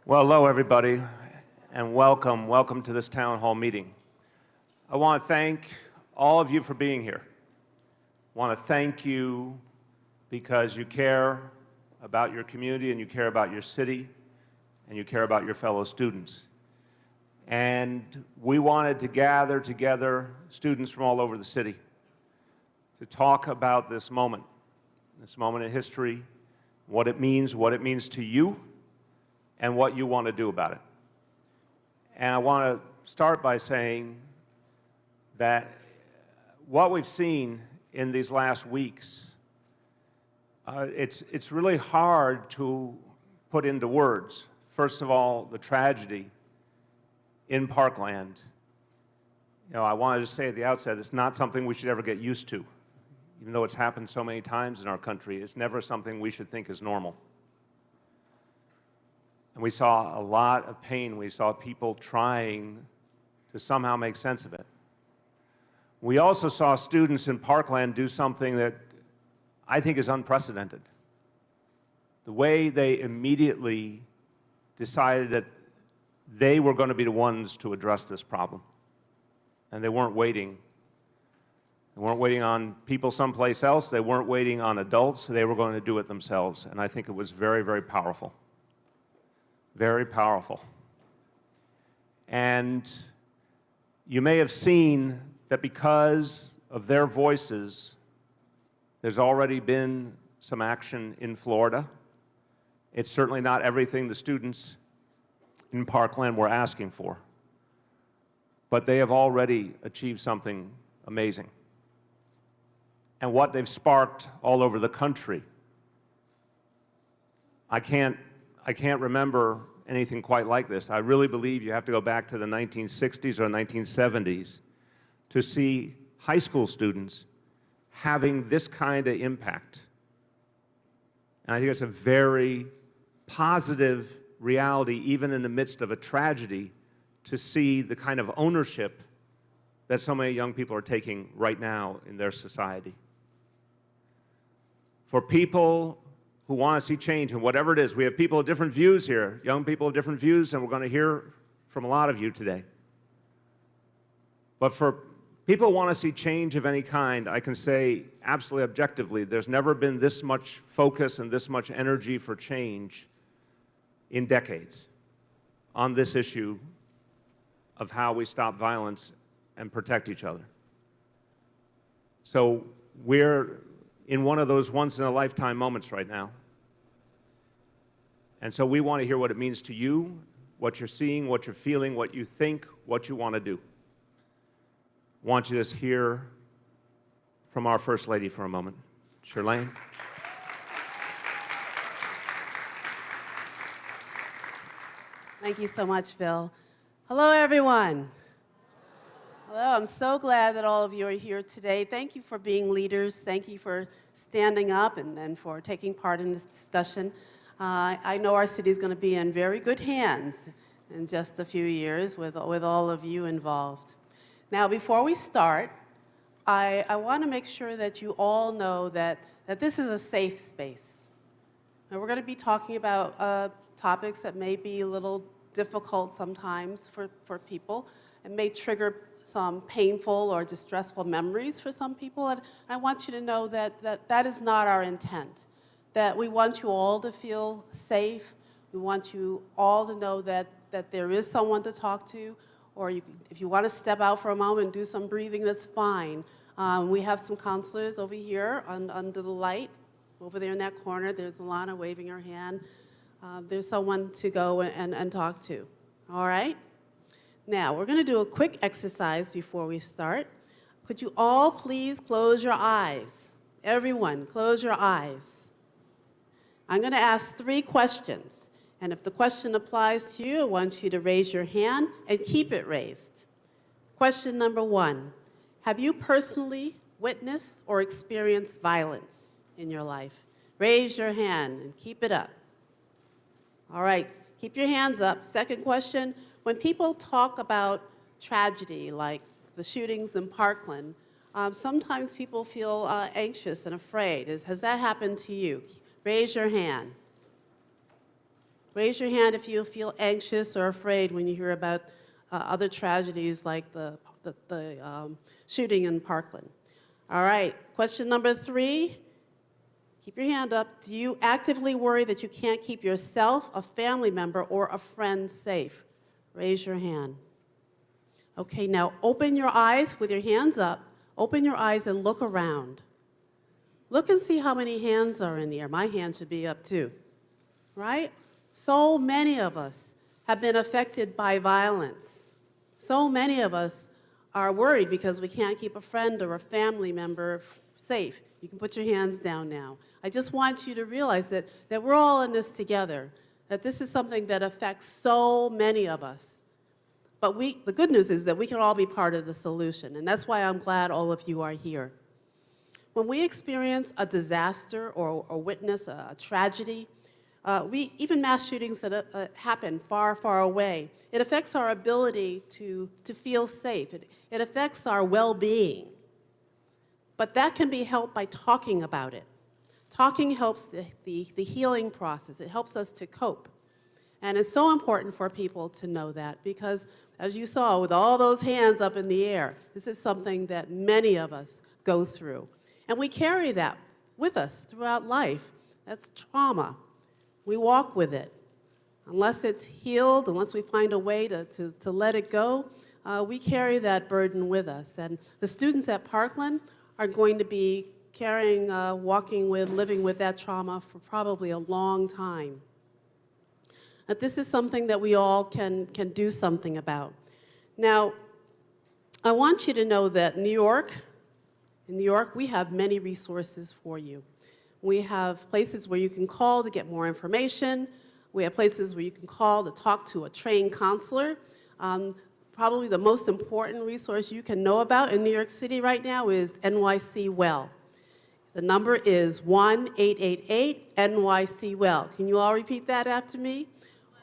Well, hello, everybody, and welcome to this town hall meeting. I want to thank all of you for being here. I want to thank you because you care about your community and you care about your city and you care about your fellow students. And we wanted to gather together students from all over the city to talk about this moment in history, what it means to you, and what you want to do about it. And I want to start by saying that what we've seen in these last weeks, it's really hard to put into words. First of all, the tragedy in Parkland. I wanted to say at the outset, it's not something we should ever get used to. Even though it's happened so many times in our country, it's never something we should think is normal. And we saw a lot of pain. We saw people trying to somehow make sense of it. We also saw students in Parkland do something that I think is unprecedented. The way they immediately decided that they were going to be the ones to address this problem. And they weren't waiting. They weren't waiting on people someplace else. They weren't waiting on adults. They were going to do it themselves. And I think it was very, very powerful. Very powerful. And you may have seen that because of their voices, there's already been some action in Florida. It's certainly not everything the students in Parkland were asking for, but they have already achieved something amazing. And what they've sparked all over the country, I can't remember anything quite like this. I really believe you have to go back to the 1960s or 1970s to see high school students having this kind of impact. And I think it's a very positive reality, even in the midst of a tragedy, to see the kind of ownership that so many young people are taking right now in their society. For people who want to see change, and whatever it is, we have people of different views here, young people of different views, and we're going to hear from a lot of you today. But for people who want to see change of any kind, I can say absolutely objectively, there's never been this much focus and this much energy for change in decades on this issue of how we stop violence and protect each other. So we're in one of those once-in-a-lifetime moments right now. And so we want to hear what it means to you, what you're seeing, what you're feeling, what you think, what you want to do. I want you to just hear from our First Lady for a moment. Chirlane. Thank you so much, Bill. Hello, everyone. Hello, I'm so glad that all of you are here today. Thank you for being leaders. Thank you for standing up and for taking part in this discussion. I know our city is going to be in very good hands in just a few years with all of you involved. Now, before we start, I want to make sure that you all know that this is a safe space. Now, we're going to be talking about topics that may be a little difficult sometimes for people. It may trigger some painful or distressful memories for some people, and I want you to know that is not our intent. That we want you all to feel safe. We want you all to know that there is someone to talk to, or if you want to step out for a moment and do some breathing, that's fine. We have some counselors over here under the light, over there in that corner. There's Alana waving her hand. There's someone to go and talk to, all right? Now, we're going to do a quick exercise before we start. Could you all please close your eyes? Everyone, close your eyes. I'm going to ask 3 questions, and if the question applies to you, I want you to raise your hand and keep it raised. Question number 1, have you personally witnessed or experienced violence in your life? Raise your hand and keep it up. All right, keep your hands up. Second question, when people talk about tragedy, like the shootings in Parkland, sometimes people feel anxious and afraid. Has that happened to you? Raise your hand. Raise your hand if you feel anxious or afraid when you hear about other tragedies like the shooting in Parkland. All right, question number 3. Keep your hand up. Do you actively worry that you can't keep yourself, a family member, or a friend safe? Raise your hand. Okay, now open your eyes with your hands up. Open your eyes and look around. Look and see how many hands are in the air. My hand should be up too, right? So many of us have been affected by violence. So many of us are worried because we can't keep a friend or a family member safe. You can put your hands down now. I just want you to realize that we're all in this together, that this is something that affects so many of us. But the good news is that we can all be part of the solution, and that's why I'm glad all of you are here. When we experience a disaster or witness a tragedy, even mass shootings that happen far, far away, it affects our ability to feel safe. It affects our well-being. But that can be helped by talking about it. Talking helps the healing process. It helps us to cope. And it's so important for people to know that because, as you saw, with all those hands up in the air, this is something that many of us go through. And we carry that with us throughout life. That's trauma. We walk with it. Unless it's healed, unless we find a way to let it go, we carry that burden with us. And the students at Parkland are going to be carrying, walking with, living with that trauma for probably a long time. But this is something that we all can do something about. Now, I want you to know that in New York, we have many resources for you. We have places where you can call to get more information. We have places where you can call to talk to a trained counselor. Probably the most important resource you can know about in New York City right now is NYC Well. The number is 1-888-NYC-WELL. Can you all repeat that after me?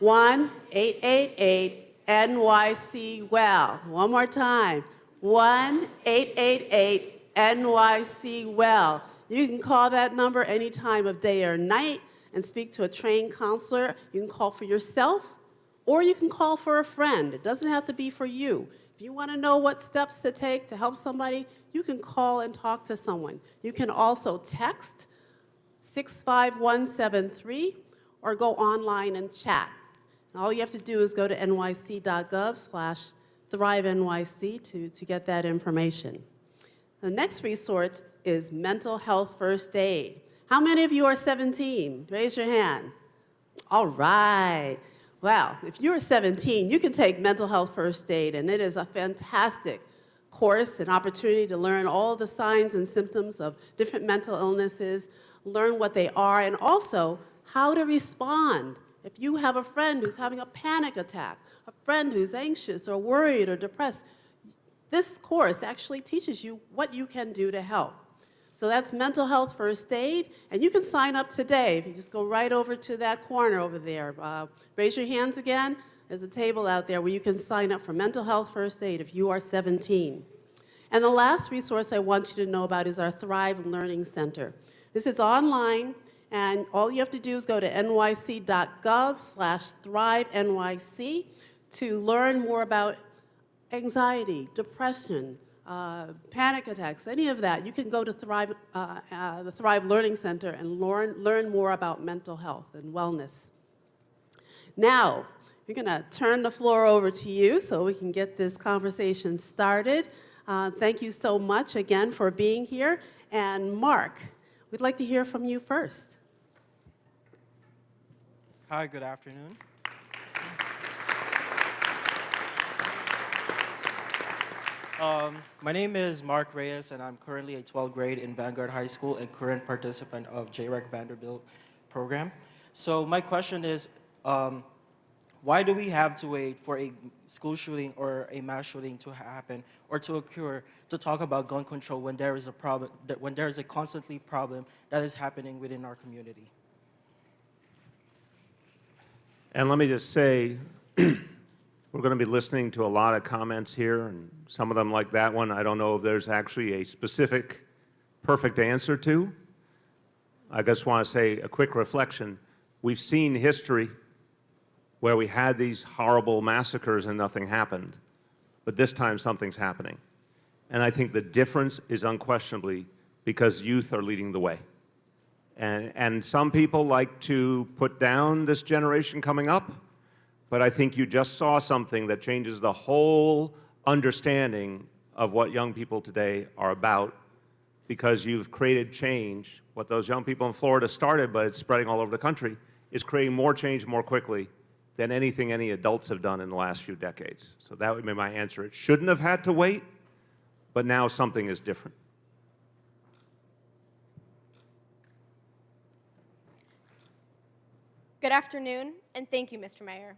1-888-NYC-WELL. One more time. 1-888-NYC-WELL. You can call that number any time of day or night and speak to a trained counselor. You can call for yourself, or you can call for a friend. It doesn't have to be for you. If you want to know what steps to take to help somebody, you can call and talk to someone. You can also text 65173 or go online and chat. And all you have to do is go to nyc.gov/ThriveNYC to get that information. The next resource is mental health first aid. How many of you are 17? Raise your hand. All right. Wow, if you're 17, you can take mental health first aid, and it is a fantastic course, an opportunity to learn all the signs and symptoms of different mental illnesses, learn what they are, and also how to respond. If you have a friend who's having a panic attack, a friend who's anxious or worried or depressed, this course actually teaches you what you can do to help. So that's mental health first aid, and you can sign up today. If you just go right over to that corner over there, raise your hands again. There's a table out there where you can sign up for mental health first aid if you are 17. And the last resource I want you to know about is our Thrive Learning Center. This is online, and all you have to do is go to nyc.gov/ThriveNYC to learn more about anxiety, depression, panic attacks, any of that. You can go to the Thrive Learning Center and learn more about mental health and wellness. Now, we're going to turn the floor over to you so we can get this conversation started. Thank you so much again for being here. And Mark, we'd like to hear from you first. Hi, good afternoon. My name is Mark Reyes, and I'm currently a 12th grade in Vanguard High School and current participant of JREC Vanderbilt program. So my question is, why do we have to wait for a school shooting or a mass shooting to happen or to occur to talk about gun control when there is a problem, when there is a constantly problem that is happening within our community? And let me just say, we're going to be listening to a lot of comments here, and some of them, like that one, I don't know if there's actually a specific, perfect answer to. I just want to say a quick reflection. We've seen history where we had these horrible massacres and nothing happened. But this time something's happening. And I think the difference is unquestionably because youth are leading the way. And some people like to put down this generation coming up, but I think you just saw something that changes the whole understanding of what young people today are about, because you've created change. What those young people in Florida started, but it's spreading all over the country, is creating more change more quickly than anything any adults have done in the last few decades. So that would be my answer. It shouldn't have had to wait, but now something is different. Good afternoon, and thank you, Mr. Mayor.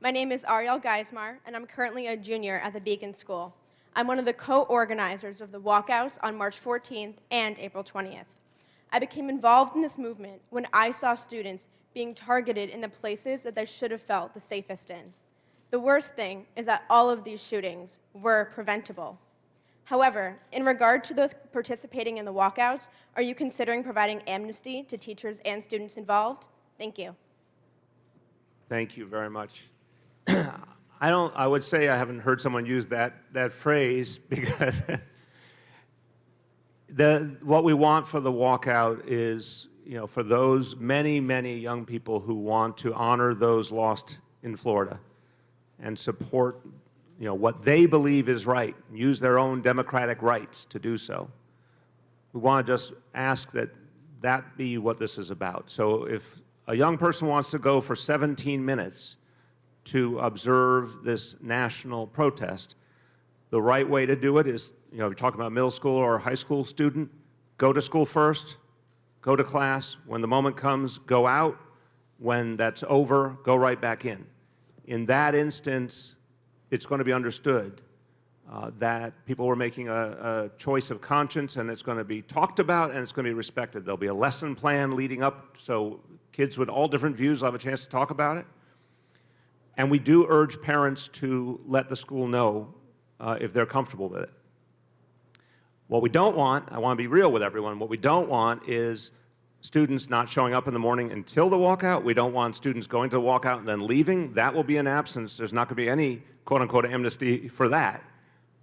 My name is Ariel Geismar, and I'm currently a junior at the Beacon School. I'm one of the co-organizers of the walkouts on March 14th and April 20th. I became involved in this movement when I saw students being targeted in the places that they should have felt the safest in. The worst thing is that all of these shootings were preventable. However, in regard to those participating in the walkouts, are you considering providing amnesty to teachers and students involved? Thank you. Thank you very much. I would say I haven't heard someone use that phrase, because what we want for the walkout is, for those many, many young people who want to honor those lost in Florida and support, what they believe is right, use their own democratic rights to do so. We want to just ask that be what this is about. So if a young person wants to go for 17 minutes to observe this national protest, the right way to do it is, if you're talking about middle school or high school student, go to school first, go to class. When the moment comes, go out. When that's over, go right back in. In that instance, it's going to be understood that people were making a choice of conscience, and it's going to be talked about, and it's going to be respected. There'll be a lesson plan leading up, so kids with all different views will have a chance to talk about it. And we do urge parents to let the school know if they're comfortable with it. What we don't want, I want to be real with everyone, what we don't want is students not showing up in the morning until the walkout. We don't want students going to the walkout and then leaving. That will be an absence. There's not going to be any quote-unquote amnesty for that.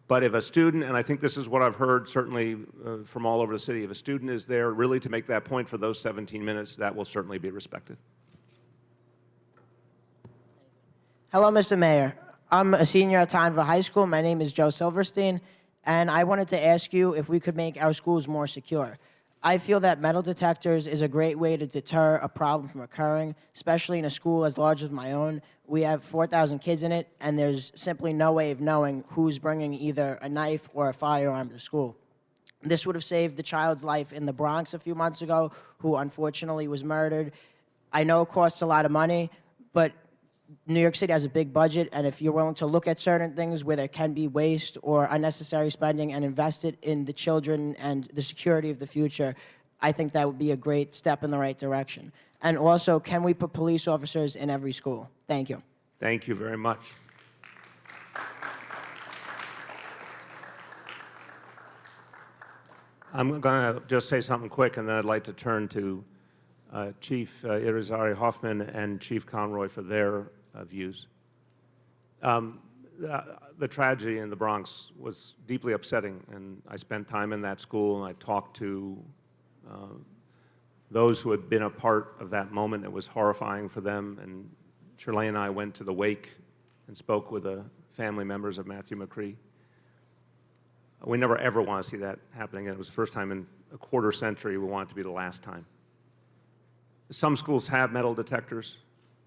But if a student, and I think this is what I've heard certainly from all over the city, if a student is there really to make that point for those 17 minutes, that will certainly be respected. Hello, Mr. Mayor. I'm a senior at Tonville High School. My name is Joe Silverstein, and I wanted to ask you if we could make our schools more secure. I feel that metal detectors is a great way to deter a problem from occurring, especially in a school as large as my own. We have 4,000 kids in it, and there's simply no way of knowing who's bringing either a knife or a firearm to school. This would have saved the child's life in the Bronx a few months ago, who unfortunately was murdered. I know it costs a lot of money, but New York City has a big budget, and if you're willing to look at certain things where there can be waste or unnecessary spending and invest it in the children and the security of the future, I think that would be a great step in the right direction. And also, can we put police officers in every school? Thank you. Thank you very much. I'm going to just say something quick, and then I'd like to turn to Chief Irizarry Hoffman and Chief Conroy for their views. The tragedy in the Bronx was deeply upsetting, and I spent time in that school, and I talked to those who had been a part of that moment. It was horrifying for them, and Chirlane and I went to the wake and spoke with the family members of Matthew McCray. We never ever want to see that happening, and it was the first time in a quarter century. We want it to be the last time. Some schools have metal detectors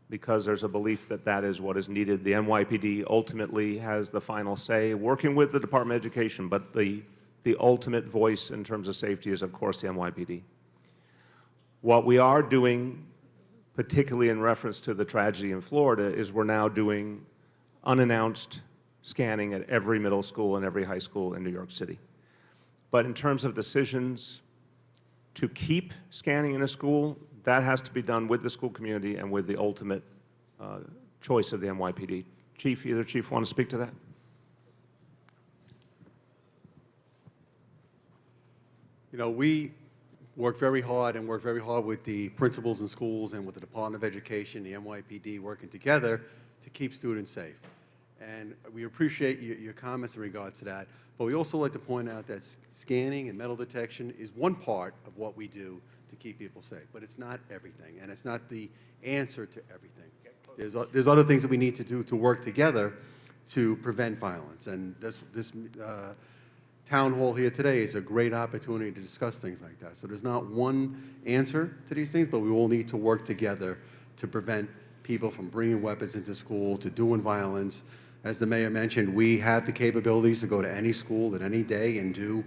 because there's a belief that that is what is needed. The NYPD ultimately has the final say, working with the Department of Education, but the ultimate voice in terms of safety is, of course, the NYPD. What we are doing, particularly in reference to the tragedy in Florida, is we're now doing unannounced scanning at every middle school and every high school in New York City. But in terms of decisions to keep scanning in a school, that has to be done with the school community and with the ultimate choice of the NYPD. Chief, either chief want to speak to that? You know, we work very hard with the principals in schools and with the Department of Education, the NYPD, working together to keep students safe. And we appreciate your comments in regards to that. But we also like to point out that scanning and metal detection is one part of what we do to keep people safe. But it's not everything, and it's not the answer to everything. There's other things that we need to do to work together to prevent violence. And this town hall here today is a great opportunity to discuss things like that. So there's not one answer to these things, but we all need to work together to prevent people from bringing weapons into school, to doing violence. As the mayor mentioned, we have the capabilities to go to any school at any day and do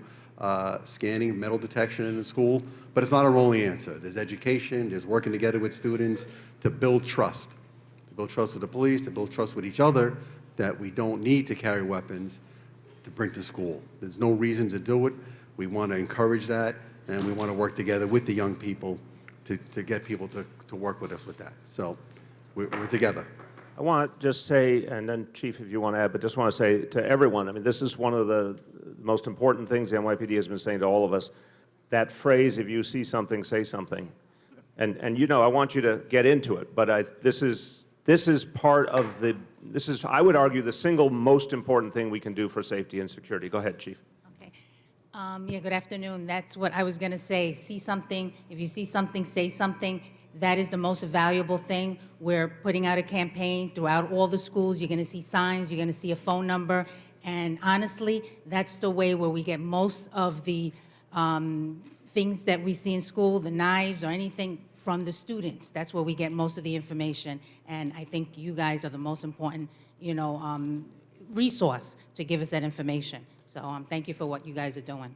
scanning, metal detection in the school, but it's not our only answer. There's education, there's working together with students to build trust with the police, to build trust with each other, that we don't need to carry weapons to bring to school. There's no reason to do it. We want to encourage that, and we want to work together with the young people to get people to work with us with that. So we're together. I want to just say, and then Chief, if you want to add, but just want to say to everyone, I mean, this is one of the most important things the NYPD has been saying to all of us. That phrase, if you see something, say something. And you know, I want you to get into it, but this is part of this is, I would argue, the single most important thing we can do for safety and security. Go ahead, Chief. Okay. Yeah, good afternoon. That's what I was going to say. See something. If you see something, say something. That is the most valuable thing. We're putting out a campaign throughout all the schools. You're going to see signs. You're going to see a phone number. And honestly, that's the way where we get most of the things that we see in school, the knives or anything, from the students. That's where we get most of the information. And I think you guys are the most important, resource to give us that information. So thank you for what you guys are doing.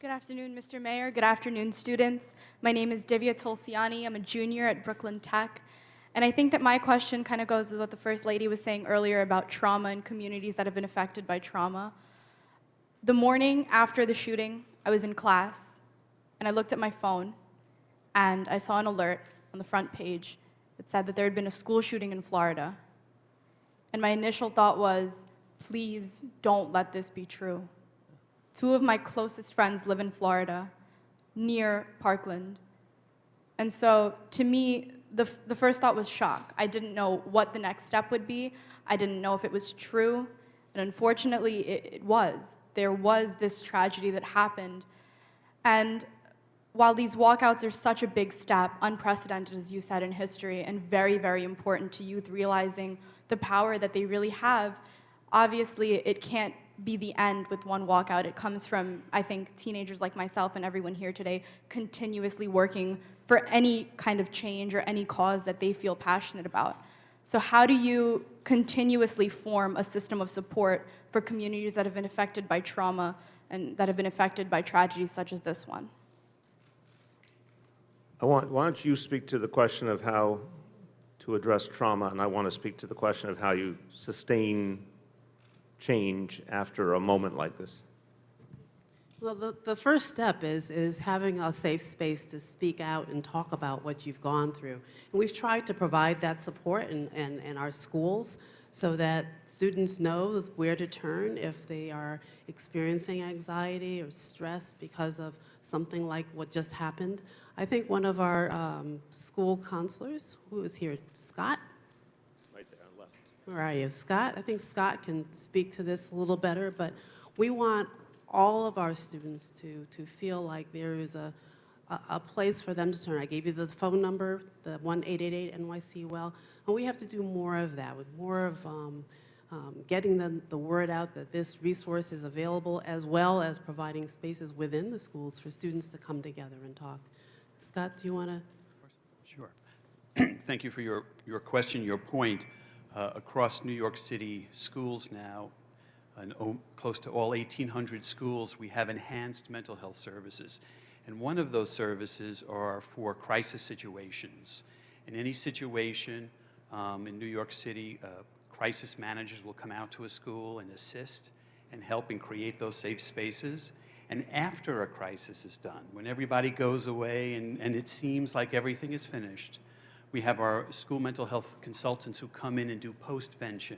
Good afternoon, Mr. Mayor. Good afternoon, students. My name is Divya Tulsiani. I'm a junior at Brooklyn Tech. And I think that my question kind of goes with what the First Lady was saying earlier about trauma and communities that have been affected by trauma. The morning after the shooting, I was in class, and I looked at my phone, and I saw an alert on the front page that said that there had been a school shooting in Florida. And my initial thought was, please don't let this be true. 2 of my closest friends live in Florida, near Parkland. And so, to me, the first thought was shock. I didn't know what the next step would be. I didn't know if it was true. And unfortunately, it was. There was this tragedy that happened. And while these walkouts are such a big step, unprecedented, as you said, in history, and very, very important to youth realizing the power that they really have, obviously, it can't be the end with one walkout. It comes from, I think, teenagers like myself and everyone here today continuously working for any kind of change or any cause that they feel passionate about. So how do you continuously form a system of support for communities that have been affected by trauma and that have been affected by tragedies such as this one? Why don't you speak to the question of how to address trauma, and I want to speak to the question of how you sustain change after a moment like this. Well, the first step is having a safe space to speak out and talk about what you've gone through. And we've tried to provide that support in our schools so that students know where to turn if they are experiencing anxiety or stress because of something like what just happened. I think one of our school counselors, who is here, Scott? Right there on left. Where are you, Scott? I think Scott can speak to this a little better, but we want all of our students to feel like there is a place for them to turn. I gave you the phone number, the 1-888-NYC-WELL, and we have to do more of that, with more of getting the word out that this resource is available, as well as providing spaces within the schools for students to come together and talk. Scott, do you want to? Sure. Thank you for your question, your point. Across New York City schools now, and close to all 1,800 schools, we have enhanced mental health services. And one of those services are for crisis situations. In any situation in New York City, crisis managers will come out to a school and assist and help and create those safe spaces. And after a crisis is done, when everybody goes away and it seems like everything is finished, we have our school mental health consultants who come in and do postvention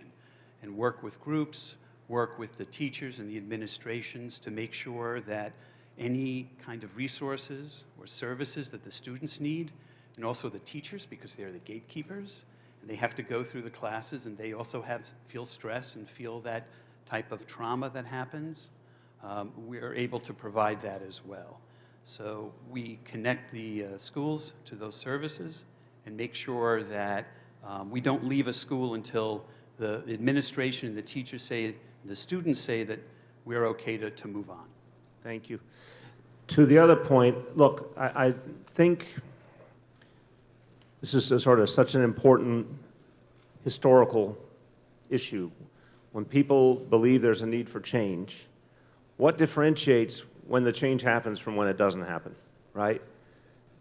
and work with groups, work with the teachers and the administrations to make sure that any kind of resources or services that the students need, and also the teachers, because they're the gatekeepers, and they have to go through the classes, and they also feel stress and feel that type of trauma that happens, we're able to provide that as well. So we connect the schools to those services and make sure that we don't leave a school until the administration and the teachers say, the students say that we're okay to move on. Thank you. To the other point, look, I think this is sort of such an important historical issue. When people believe there's a need for change, what differentiates when the change happens from when it doesn't happen, right?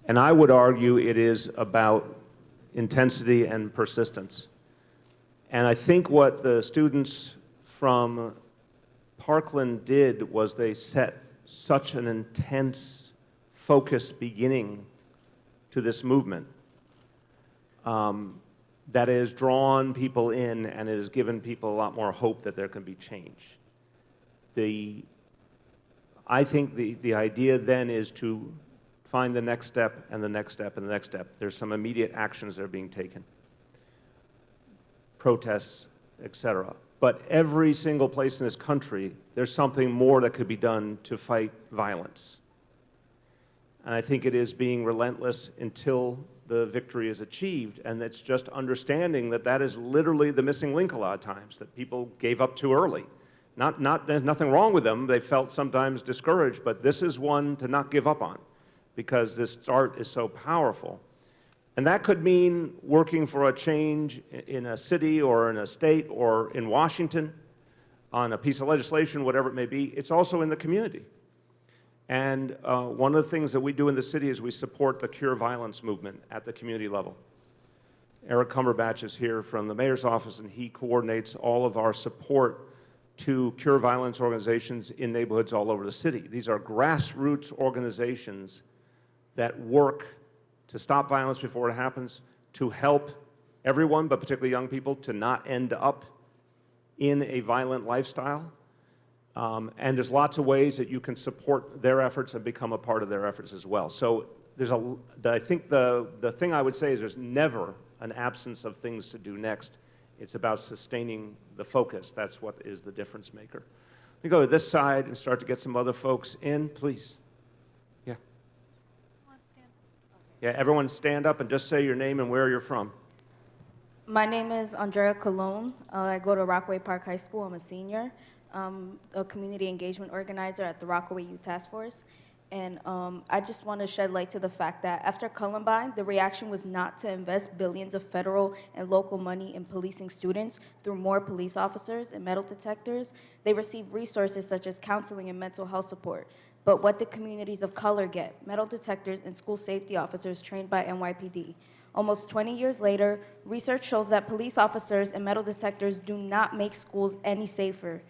And I would argue it is about intensity and persistence. And I think what the students from Parkland did was they set such an intense, focused beginning to this movement that has drawn people in and has given people a lot more hope that there can be change. I think the idea then is to find the next step and the next step and the next step. There's some immediate actions that are being taken, protests, etc. But every single place in this country, there's something more that could be done to fight violence. And I think it is being relentless until the victory is achieved, and it's just understanding that that is literally the missing link a lot of times, that people gave up too early. There's nothing wrong with them. They felt sometimes discouraged, but this is one to not give up on because this start is so powerful. And that could mean working for a change in a city or in a state or in Washington on a piece of legislation, whatever it may be. It's also in the community. And one of the things that we do in the city is we support the Cure Violence movement at the community level. Eric Cumberbatch is here from the mayor's office, and he coordinates all of our support to cure violence organizations in neighborhoods all over the city. These are grassroots organizations that work to stop violence before it happens, to help everyone, but particularly young people, to not end up in a violent lifestyle. And there's lots of ways that you can support their efforts and become a part of their efforts as well. So I think the thing I would say is there's never an absence of things to do next. It's about sustaining the focus. That's what is the difference maker. Let me go to this side and start to get some other folks in, please. Yeah. Yeah, everyone stand up and just say your name and where you're from. My name is Andrea Colon. I go to Rockaway Park High School. I'm a senior. A community engagement organizer at the Rockaway Youth Task Force. And I just want to shed light to the fact that after Columbine, the reaction was not to invest billions of federal and local money in policing students through more police officers and metal detectors. They received resources such as counseling and mental health support. But what did communities of color get? Metal detectors and school safety officers trained by NYPD. Almost 20 years later, research shows that police officers and metal detectors do not make schools any safer.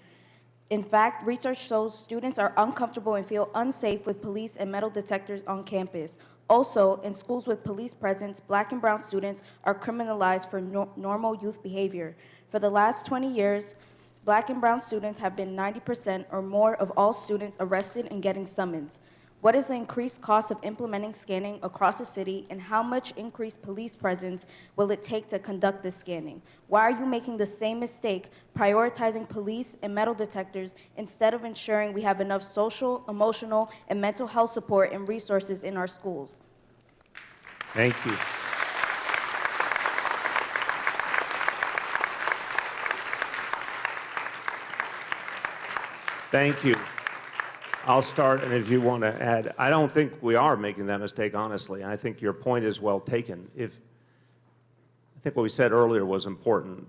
In fact, research shows students are uncomfortable and feel unsafe with police and metal detectors on campus. Also, in schools with police presence, Black and brown students are criminalized for normal youth behavior. For the last 20 years, Black and brown students have been 90% or more of all students arrested and getting summons. What is the increased cost of implementing scanning across the city, and how much increased police presence will it take to conduct this scanning? Why are you making the same mistake, prioritizing police and metal detectors instead of ensuring we have enough social, emotional, and mental health support and resources in our schools? Thank you. Thank you. I'll start, and if you want to add, I don't think we are making that mistake, honestly. I think your point is well taken. I think what we said earlier was important.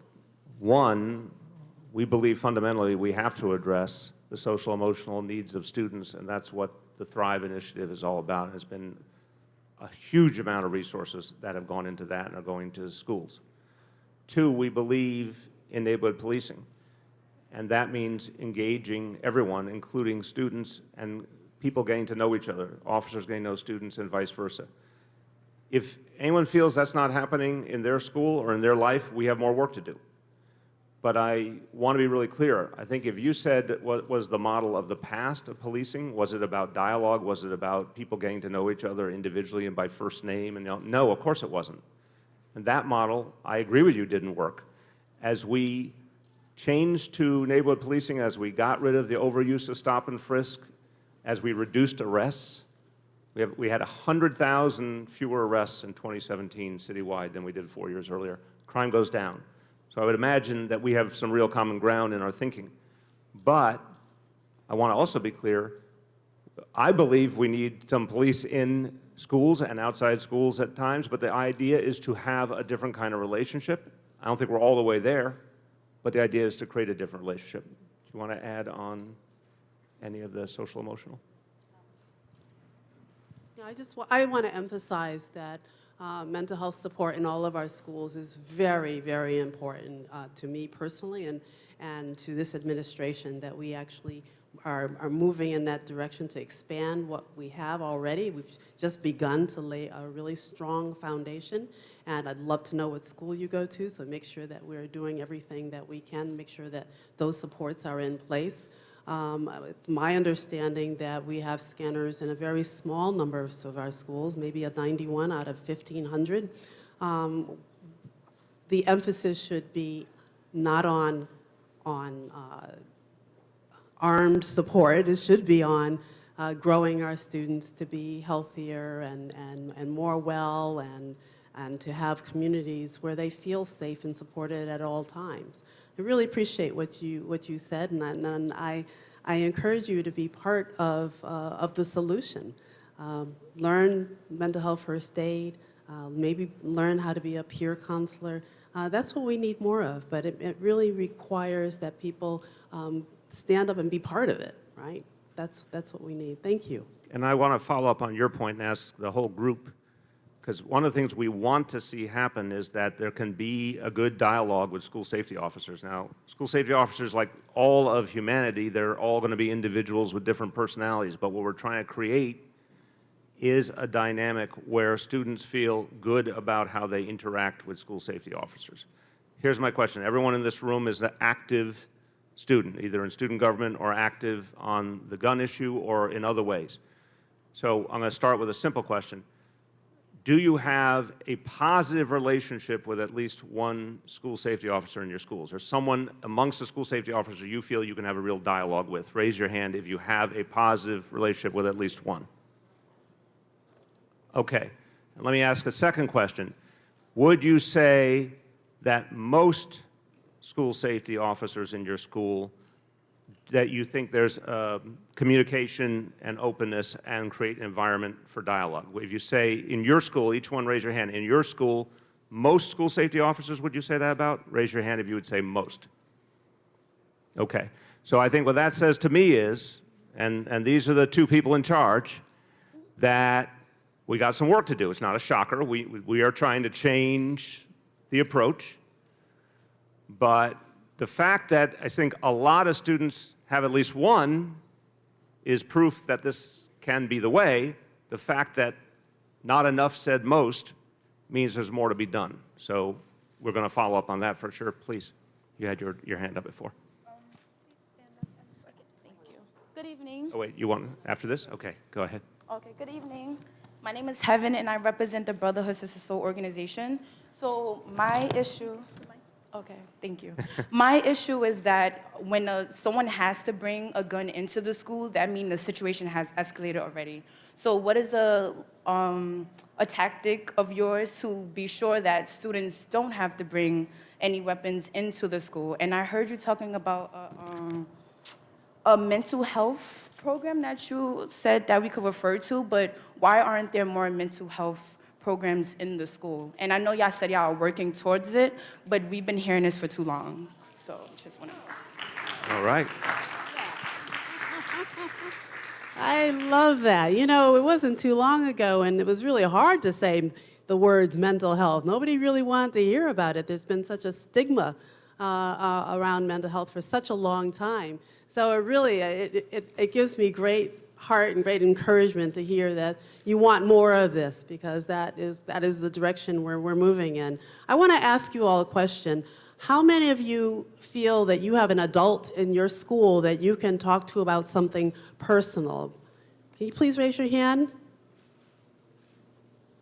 One, we believe fundamentally we have to address the social emotional needs of students, and that's what the Thrive Initiative is all about. There's been a huge amount of resources that have gone into that and are going to schools. Two, we believe in neighborhood policing. And that means engaging everyone, including students and people getting to know each other, officers getting to know students, and vice versa. If anyone feels that's not happening in their school or in their life, we have more work to do. But I want to be really clear. I think if you said what was the model of the past of policing, was it about dialogue? Was it about people getting to know each other individually and by first name? And no, of course it wasn't. And that model, I agree with you, didn't work. As we changed to neighborhood policing, as we got rid of the overuse of stop and frisk, as we reduced arrests, we had 100,000 fewer arrests in 2017 citywide than we did 4 years earlier. Crime goes down. So I would imagine that we have some real common ground in our thinking. But I want to also be clear, I believe we need some police in schools and outside schools at times, but the idea is to have a different kind of relationship. I don't think we're all the way there, but the idea is to create a different relationship. Do you want to add on any of the social emotional? Yeah, I want to emphasize that mental health support in all of our schools is very, very important to me personally and to this administration, that we actually are moving in that direction to expand what we have already. We've just begun to lay a really strong foundation, and I'd love to know what school you go to, so make sure that we're doing everything that we can, make sure that those supports are in place. My understanding that we have scanners in a very small number of our schools, maybe a 91 out of 1,500. The emphasis should be not on armed support. It should be on growing our students to be healthier and more well, and to have communities where they feel safe and supported at all times. I really appreciate what you said, and I encourage you to be part of the solution. Learn mental health first aid, maybe learn how to be a peer counselor. That's what we need more of, but it really requires that people stand up and be part of it, right? That's what we need. Thank you. And I want to follow up on your point and ask the whole group, because one of the things we want to see happen is that there can be a good dialogue with school safety officers. Now, school safety officers, like all of humanity, they're all going to be individuals with different personalities, but what we're trying to create is a dynamic where students feel good about how they interact with school safety officers. Here's my question. Everyone in this room is an active student, either in student government or active on the gun issue or in other ways. So I'm going to start with a simple question. Do you have a positive relationship with at least one school safety officer in your schools, or someone amongst the school safety officers you feel you can have a real dialogue with? Raise your hand if you have a positive relationship with at least one. Okay, and let me ask a second question. Would you say that most school safety officers in your school, that you think there's communication and openness and create an environment for dialogue? If you say in your school, each one raise your hand. In your school, most school safety officers, would you say that about? Raise your hand if you would say most. Okay, so I think what that says to me is, and these are the two people in charge, that we got some work to do. It's not a shocker. We are trying to change the approach, but the fact that I think a lot of students have at least one is proof that this can be the way. The fact that not enough said most means there's more to be done. So we're going to follow up on that for sure. Please, you had your hand up before. Please stand up and second. Thank you. Good evening. Oh wait, you want after this? Okay, go ahead. Okay, good evening. My name is Heaven, and I represent the Brotherhood Sister Soul organization. So my issue... Okay, thank you. My issue is that when someone has to bring a gun into the school, that means the situation has escalated already. So what is a tactic of yours to be sure that students don't have to bring any weapons into the school? And I heard you talking about a mental health program that you said that we could refer to, but why aren't there more mental health programs in the school? And I know y'all said y'all are working towards it, but we've been hearing this for too long. So just want to... All right. I love that. You know, it wasn't too long ago, and it was really hard to say the words mental health. Nobody really wanted to hear about it. There's been such a stigma around mental health for such a long time. So it really, it gives me great heart and great encouragement to hear that you want more of this, because that is the direction where we're moving in. I want to ask you all a question. How many of you feel that you have an adult in your school that you can talk to about something personal? Can you please raise your hand?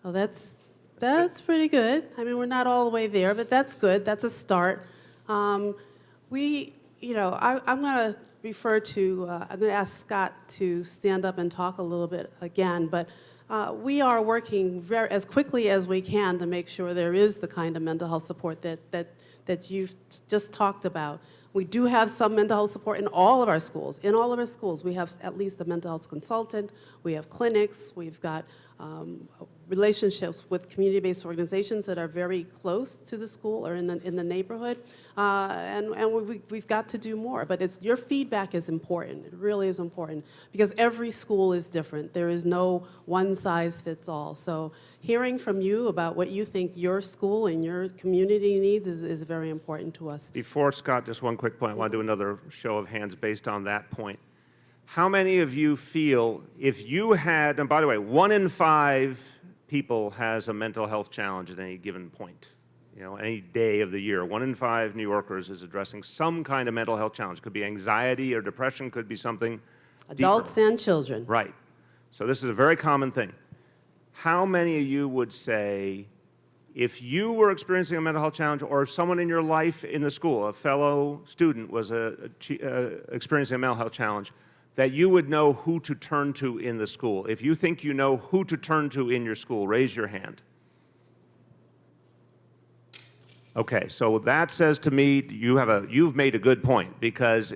Oh, that's pretty good. I mean, we're not all the way there, but that's good. That's a start. I'm going to refer to, I'm going to ask Scott to stand up and talk a little bit again, but we are working as quickly as we can to make sure there is the kind of mental health support that you've just talked about. We do have some mental health support in all of our schools. In all of our schools, we have at least a mental health consultant. We have clinics. We've got relationships with community-based organizations that are very close to the school or in the neighborhood, and we've got to do more. But your feedback is important. It really is important because every school is different. There is no one size fits all. So hearing from you about what you think your school and your community needs is very important to us. Before Scott, just one quick point. I want to do another show of hands based on that point. How many of you feel if you had, and by the way, 1 in 5 people has a mental health challenge at any given point, any day of the year. 1 in 5 New Yorkers is addressing some kind of mental health challenge. Could be anxiety or depression, could be something Adults deeper. and children. Right. So this is a very common thing. How many of you would say, if you were experiencing a mental health challenge, or if someone in your life in the school, a fellow student, was experiencing a mental health challenge, that you would know who to turn to in the school? If you think you know who to turn to in your school, raise your hand. Okay, so that says to me you've made a good point, because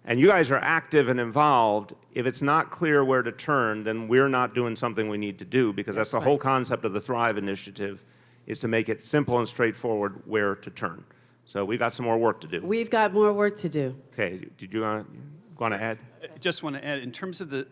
and you guys are active and involved, if it's not clear where to turn, then we're not doing something we need to do, because that's the whole concept of the Thrive Initiative, is to make it simple and straightforward where to turn. So we've got some more work to do. We've got more work to do. Okay, did you want to add? I just want to add, in terms of the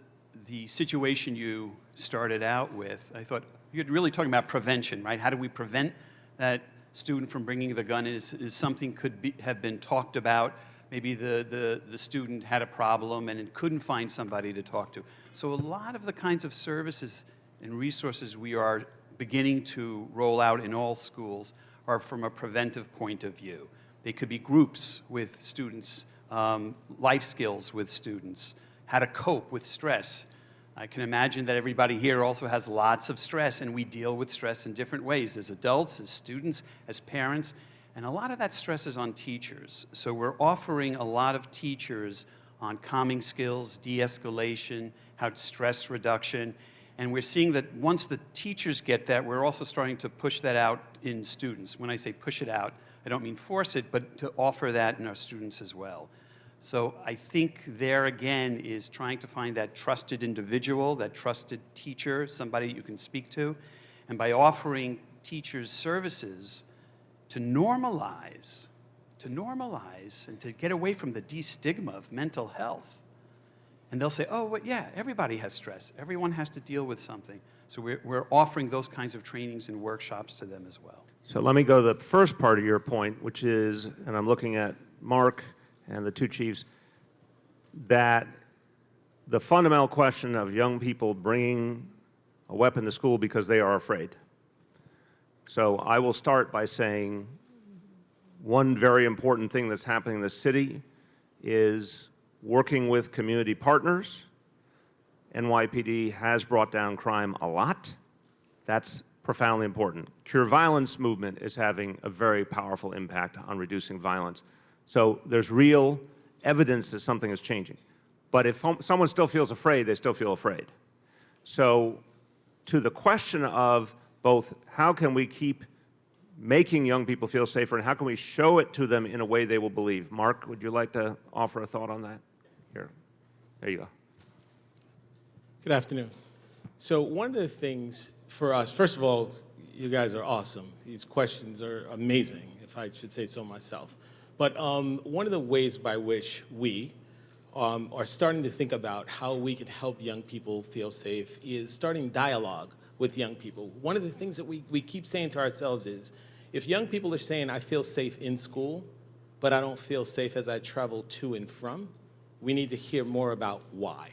situation you started out with, I thought you're really talking about prevention, right? How do we prevent that student from bringing the gun? Is something have been talked about? Maybe the student had a problem and couldn't find somebody to talk to. So a lot of the kinds of services and resources we are beginning to roll out in all schools are from a preventive point of view. They could be groups with students, life skills with students, how to cope with stress. I can imagine that everybody here also has lots of stress, and we deal with stress in different ways, as adults, as students, as parents, and a lot of that stress is on teachers. So we're offering a lot of teachers on calming skills, de-escalation, stress reduction, and we're seeing that once the teachers get that, we're also starting to push that out in students. When I say push it out, I don't mean force it, but to offer that in our students as well. So I think there again is trying to find that trusted individual, that trusted teacher, somebody you can speak to, and by offering teachers services to normalize and to get away from the de-stigma of mental health. And they'll say, oh, well, yeah, everybody has stress. Everyone has to deal with something. So we're offering those kinds of trainings and workshops to them as well. So let me go to the first part of your point, which is, and I'm looking at Mark and the two chiefs, that the fundamental question of young people bringing a weapon to school because they are afraid. So I will start by saying one very important thing that's happening in the city is working with community partners. NYPD has brought down crime a lot. That's profoundly important. Cure Violence movement is having a very powerful impact on reducing violence. So there's real evidence that something is changing. But if someone still feels afraid, they still feel afraid. So to the question of both how can we keep making young people feel safer and how can we show it to them in a way they will believe? Mark, would you like to offer a thought on that? Here, there you go. Good afternoon. So one of the things for us, first of all, you guys are awesome. These questions are amazing, if I should say so myself. But one of the ways by which we are starting to think about how we can help young people feel safe is starting dialogue with young people. One of the things that we keep saying to ourselves is, if young people are saying, I feel safe in school, but I don't feel safe as I travel to and from, we need to hear more about why.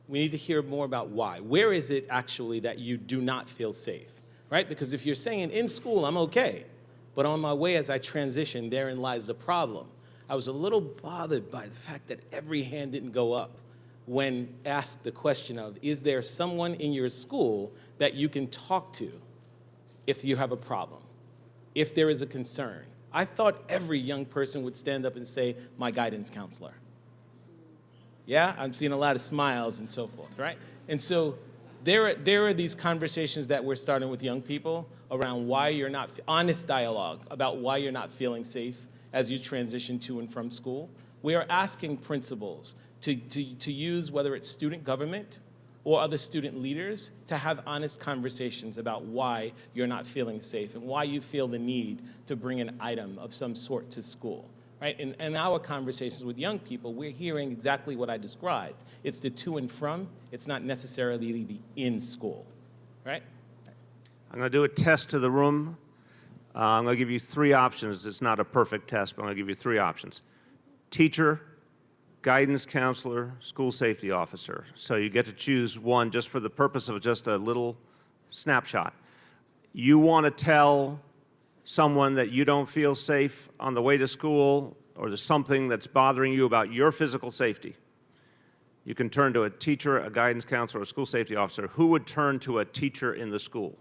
We need to hear more about why. Where is it actually that you do not feel safe, right? Because if you're saying in school, I'm okay, But on my way as I transitioned, therein lies the problem. I was a little bothered by the fact that every hand didn't go up when asked the question of, is there someone in your school that you can talk to if you have a problem, if there is a concern? I thought every young person would stand up and say, my guidance counselor. Yeah, I'm seeing a lot of smiles and so forth, right? And so there are these conversations that we're starting with young people around why you're not, honest dialogue about why you're not feeling safe as you transition to and from school. We are asking principals to use, whether it's student government or other student leaders, to have honest conversations about why you're not feeling safe and why you feel the need to bring an item of some sort to school. Right? In our conversations with young people, we're hearing exactly what I described. It's the to and from, it's not necessarily the in school, right? I'm going to do a test to the room. I'm going to give you 3 options. It's not a perfect test, but I'm going to give you 3 options. Teacher, guidance counselor, school safety officer. So you get to choose one just for the purpose of just a little snapshot. You want to tell someone that you don't feel safe on the way to school, or there's something that's bothering you about your physical safety. You can turn to a teacher, a guidance counselor, or a school safety officer. Who would turn to a teacher in the school?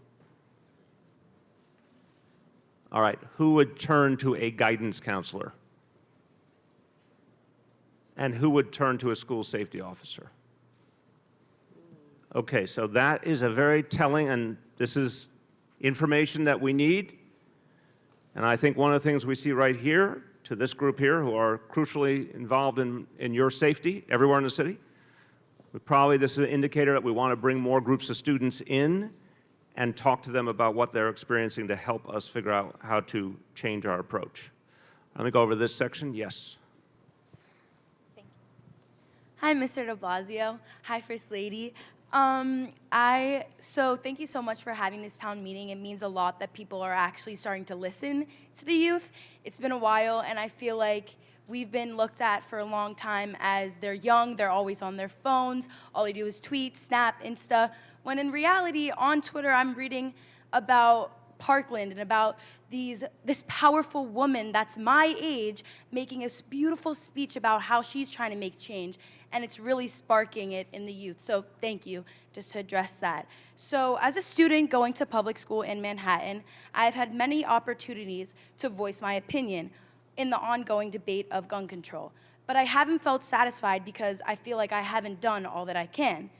All right, who would turn to a guidance counselor? And who would turn to a school safety officer? Okay, so that is a very telling, and this is information that we need. And I think one of the things we see right here, to this group here, who are crucially involved in your safety everywhere in the city, this is an indicator that we want to bring more groups of students in and talk to them about what they're experiencing to help us figure out how to change our approach. Let me go over this section. Yes. Thank you. Hi, Mr. de Blasio. Hi, First Lady. So thank you so much for having this town meeting. It means a lot that people are actually starting to listen to the youth. It's been a while, and I feel like we've been looked at for a long time as they're young, they're always on their phones, all they do is tweet, snap, Insta, when in reality, on Twitter, I'm reading about Parkland and about this powerful woman that's my age making a beautiful speech about how she's trying to make change, and it's really sparking it in the youth. So thank you, just to address that. So as a student going to public school in Manhattan, I've had many opportunities to voice my opinion in the ongoing debate of gun control, but I haven't felt satisfied because I feel like I haven't done all that I can.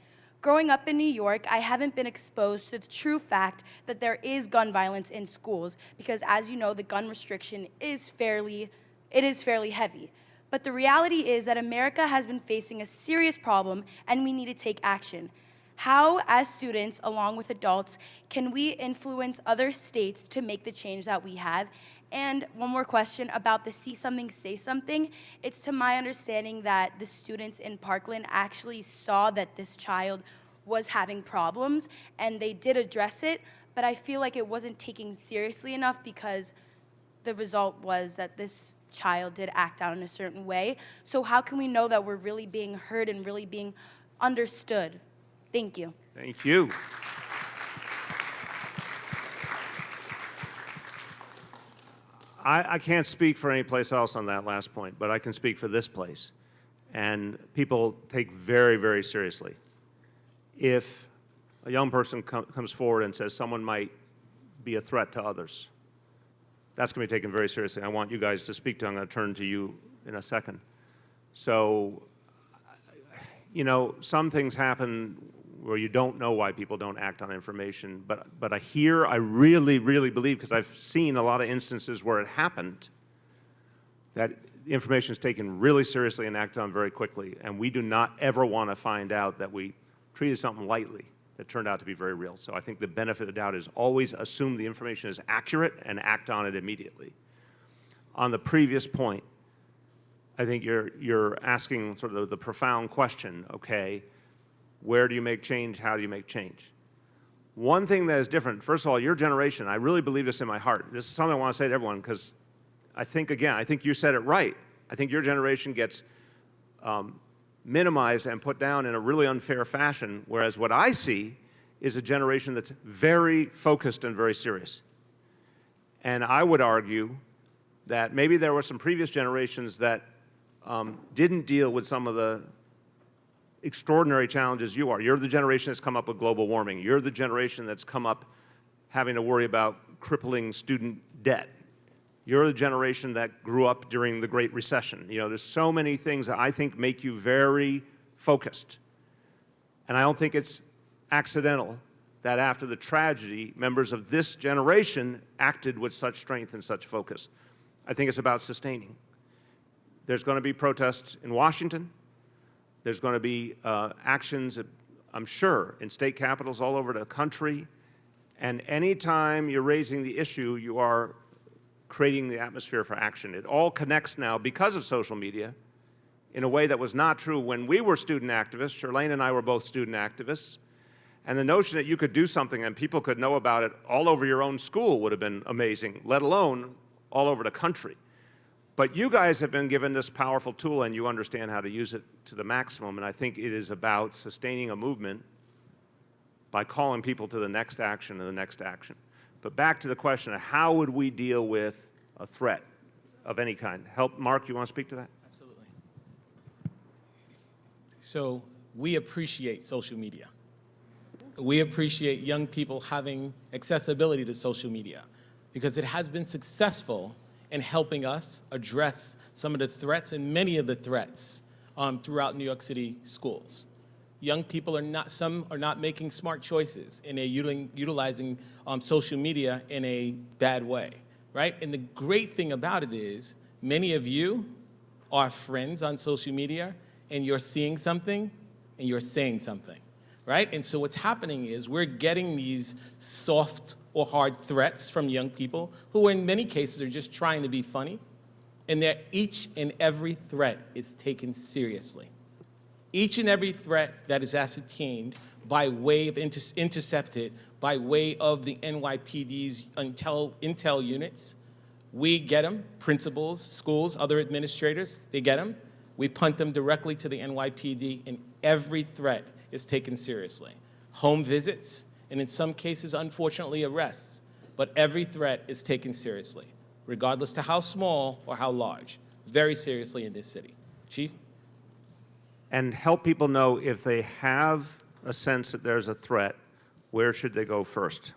Growing up in New York, I haven't been exposed to the true fact that there is gun violence in schools because, as you know, the gun restriction is fairly heavy. But the reality is that America has been facing a serious problem and we need to take action. How, as students, along with adults, can we influence other states to make the change that we have? And one more question about the see something, say something. It's to my understanding that the students in Parkland actually saw that this child was having problems and they did address it, but I feel like it wasn't taken seriously enough because the result was that this child did act out in a certain way. So how can we know that we're really being heard and really being understood? Thank you. Thank you. I can't speak for any place else on that last point, but I can speak for this place. And people take very, very seriously if a young person comes forward and says someone might be a threat to others. That's going to be taken very seriously. I want you guys to speak to. I'm going to turn to you in a second. So, you know, some things happen where you don't know why people don't act on information, but I really, really believe, because I've seen a lot of instances where it happened, that information is taken really seriously and acted on very quickly, and we do not ever want to find out that we treated something lightly that turned out to be very real. So I think the benefit of the doubt is always assume the information is accurate and act on it immediately. On the previous point, I think you're asking sort of the profound question, okay, where do you make change? How do you make change? One thing that is different, first of all, your generation, I really believe this in my heart. This is something I want to say to everyone because I think you said it right. I think your generation gets minimized and put down in a really unfair fashion, whereas what I see is a generation that's very focused and very serious. And I would argue that maybe there were some previous generations that didn't deal with some of the extraordinary challenges you are. You're the generation that's come up with global warming. You're the generation that's come up having to worry about crippling student debt. You're the generation that grew up during the Great Recession. You know, there's so many things that I think make you very focused. And I don't think it's accidental that after the tragedy, members of this generation acted with such strength and such focus. I think it's about sustaining. There's going to be protests in Washington. There's going to be actions, I'm sure, in state capitals all over the country. And anytime you're raising the issue, you are creating the atmosphere for action. It all connects now because of social media in a way that was not true when we were student activists. Chirlane and I were both student activists. And the notion that you could do something and people could know about it all over your own school would have been amazing, let alone all over the country. But you guys have been given this powerful tool and you understand how to use it to the maximum. And I think it is about sustaining a movement by calling people to the next action and the next action. But back to the question of how would we deal with a threat of any kind? Mark, you want to speak to that? Absolutely. So we appreciate social media. We appreciate young people having accessibility to social media because it has been successful in helping us address some of the threats and many of the threats throughout New York City schools. Young people some are not making smart choices and they're utilizing social media in a bad way, right? And the great thing about it is many of you are friends on social media and you're seeing something and you're saying something, right? And so what's happening is we're getting these soft or hard threats from young people who in many cases are just trying to be funny, and each and every threat is taken seriously. Each and every threat that is ascertained by way of intercepted by way of the NYPD's intel units, we get them, principals, schools, other administrators, they get them. We punt them directly to the NYPD, and every threat is taken seriously. Home visits, and in some cases, unfortunately, arrests. But every threat is taken seriously, regardless to how small or how large, very seriously in this city. Chief? And help people know if they have a sense that there's a threat, where should they go first?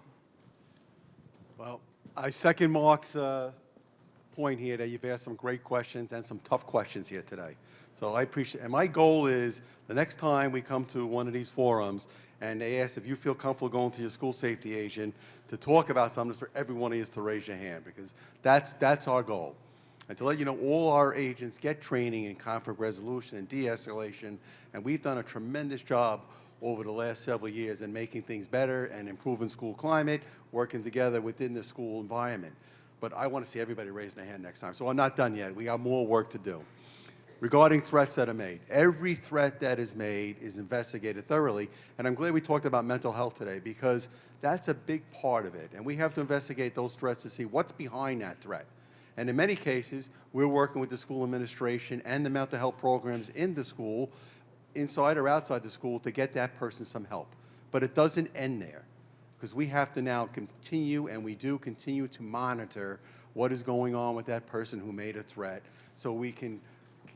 Well, I second Mark's point here that you've asked some great questions and some tough questions here today. So I appreciate it. And my goal is the next time we come to one of these forums and they ask if you feel comfortable going to your school safety agent to talk about something, for every one of you to raise your hand, because that's our goal. And to let you know, all our agents get training in conflict resolution and de-escalation, and we've done a tremendous job over the last several years in making things better and improving school climate, working together within the school environment. But I want to see everybody raising their hand next time. So I'm not done yet. We got more work to do. Regarding threats that are made, every threat that is made is investigated thoroughly. And I'm glad we talked about mental health today, because that's a big part of it. And we have to investigate those threats to see what's behind that threat. And in many cases, we're working with the school administration and the mental health programs in the school, inside or outside the school, to get that person some help. But it doesn't end there, because we have to now continue, and we do continue to monitor what is going on with that person who made a threat, so we can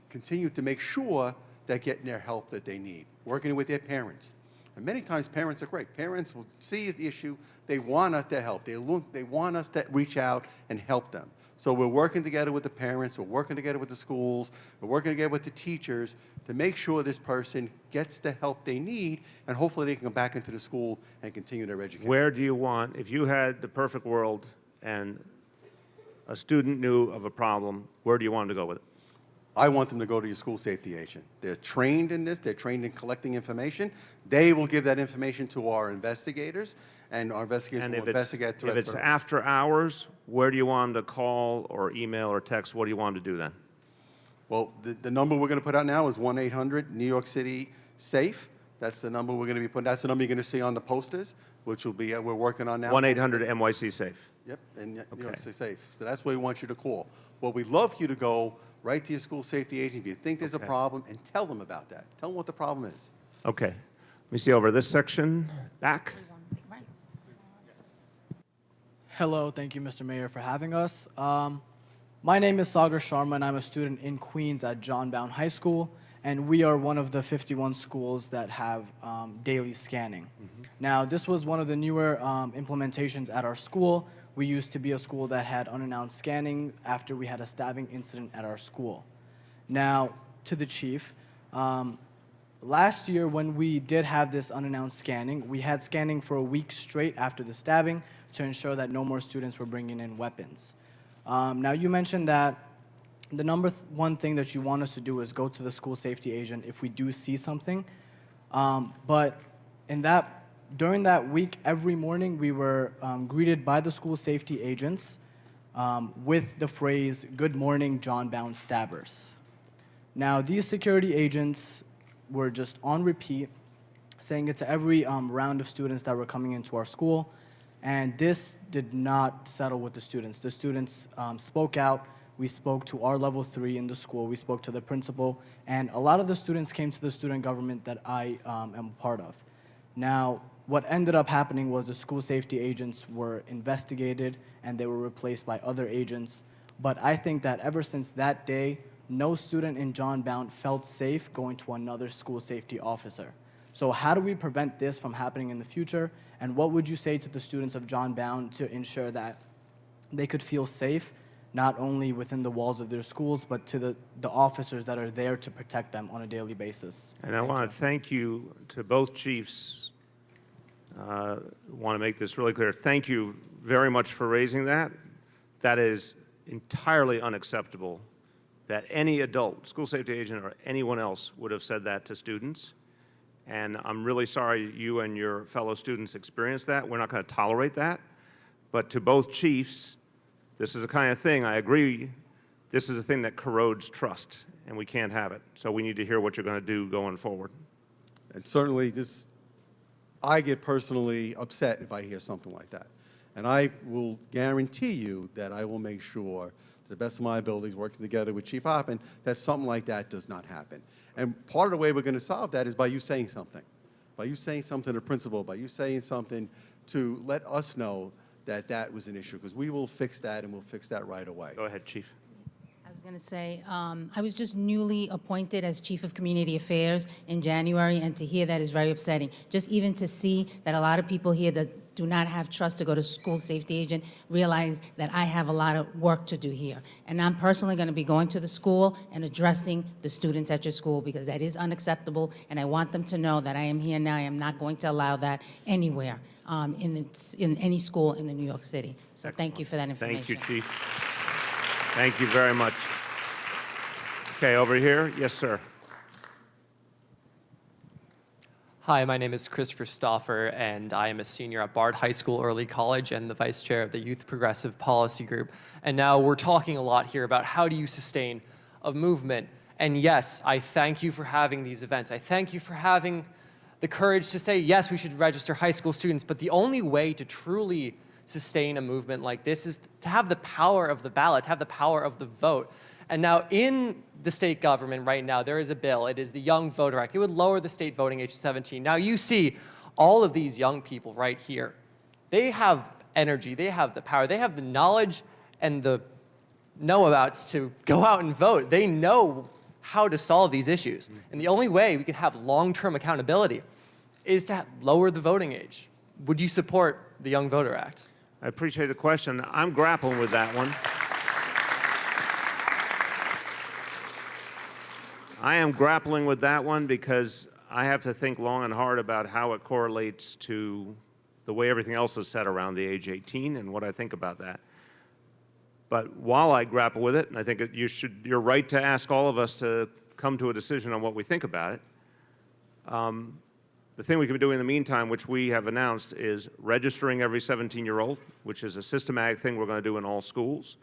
continue to make sure they're getting their help that they need, working with their parents. And many times parents are great. Parents will see the issue, they want us to help, they want us to reach out and help them. So we're working together with the parents, we're working together with the schools, we're working together with the teachers to make sure this person gets the help they need, and hopefully they can come back into the school and continue their education. Where do you want, if you had the perfect world and a student knew of a problem, where do you want them to go with it? I want them to go to your school safety agent. They're trained in this. They're trained in collecting information. They will give that information to our investigators, and our investigators will investigate threats. If it's after hours, where do you want them to call or email or text? What do you want them to do then? Well, the number we're going to put out now is 1-800 New York City SAFE. That's the number we're going to be putting. That's the number you're going to see on the posters, which will be we're working on now. 1-800 NYC SAFE. Yep, and New York City SAFE. So that's where we want you to call. Well, we'd love for you to go right to your school safety agent if you think there's a problem, and tell them about that. Tell them what the problem is. Okay. Let me see over this section. Back. Hello, thank you, Mr. Mayor, for having us. My name is Sagar Sharma, and I'm a student in Queens at John Bowne High School, and we are one of the 51 schools that have daily scanning. Now, this was one of the newer implementations at our school. We used to be a school that had unannounced scanning after we had a stabbing incident at our school. Now, to the chief, last year when we did have this unannounced scanning, we had scanning for a week straight after the stabbing to ensure that no more students were bringing in weapons. Now, you mentioned that the number one thing that you want us to do is go to the school safety agent if we do see something. But during that week, every morning, we were greeted by the school safety agents with the phrase, "Good morning, John Bowne stabbers." Now, these security agents were just on repeat, saying it to every round of students that were coming into our school, and this did not settle with the students. The students spoke out. We spoke to our level 3 in the school. We spoke to the principal, and a lot of the students came to the student government that I am a part of. Now, what ended up happening was the school safety agents were investigated, and they were replaced by other agents. But I think that ever since that day, no student in John Bowne felt safe going to another school safety officer. So how do we prevent this from happening in the future? And what would you say to the students of John Bowne to ensure that they could feel safe, not only within the walls of their schools, but to the officers that are there to protect them on a daily basis? And I want to thank you to both chiefs. Want to make this really clear. Thank you very much for raising that. That is entirely unacceptable that any adult, school safety agent or anyone else would have said that to students. And I'm really sorry you and your fellow students experienced that. We're not going to tolerate that. But to both chiefs, this is the kind of thing, I agree, this is a thing that corrodes trust, and we can't have it. So we need to hear what you're going to do going forward. And certainly I get personally upset if I hear something like that. And I will guarantee you that I will make sure, to the best of my abilities, working together with Chief Hoppin, that something like that does not happen. And part of the way we're going to solve that is by you saying something. By you saying something to the principal, by you saying something to let us know that that was an issue, because we will fix that, and we'll fix that right away. Go ahead, Chief. I was going to say, I was just newly appointed as Chief of Community Affairs in January, and to hear that is very upsetting. Just even to see that a lot of people here that do not have trust to go to school safety agent realize that I have a lot of work to do here. And I'm personally going to be going to the school and addressing the students at your school, because that is unacceptable, and I want them to know that I am here now. I am not going to allow that anywhere in any school in the New York City. So Excellent. Thank you for that information. Thank you, Chief. Thank you very much. Okay, over here. Yes, sir. Hi, my name is Christopher Stauffer, and I am a senior at Bard High School Early College and the vice chair of the Youth Progressive Policy Group. And now we're talking a lot here about how do you sustain a movement. And yes, I thank you for having these events. I thank you for having the courage to say, yes, we should register high school students, but the only way to truly sustain a movement like this is to have the power of the ballot, to have the power of the vote. And now in the state government right now, there is a bill. It is the Young Voter Act. It would lower the state voting age to 17. Now you see all of these young people right here. They have energy. They have the power. They have the knowledge and the know-abouts to go out and vote. They know how to solve these issues. And the only way we can have long-term accountability is to lower the voting age. Would you support the Young Voter Act? I appreciate the question. I'm grappling with that one. I am grappling with that one because I have to think long and hard about how it correlates to the way everything else is set around the age 18 and what I think about that. But while I grapple with it, and I think you're right to ask all of us to come to a decision on what we think about it, the thing we can do in the meantime, which we have announced, is registering every 17-year-old, which is a systematic thing we're going to do in all schools,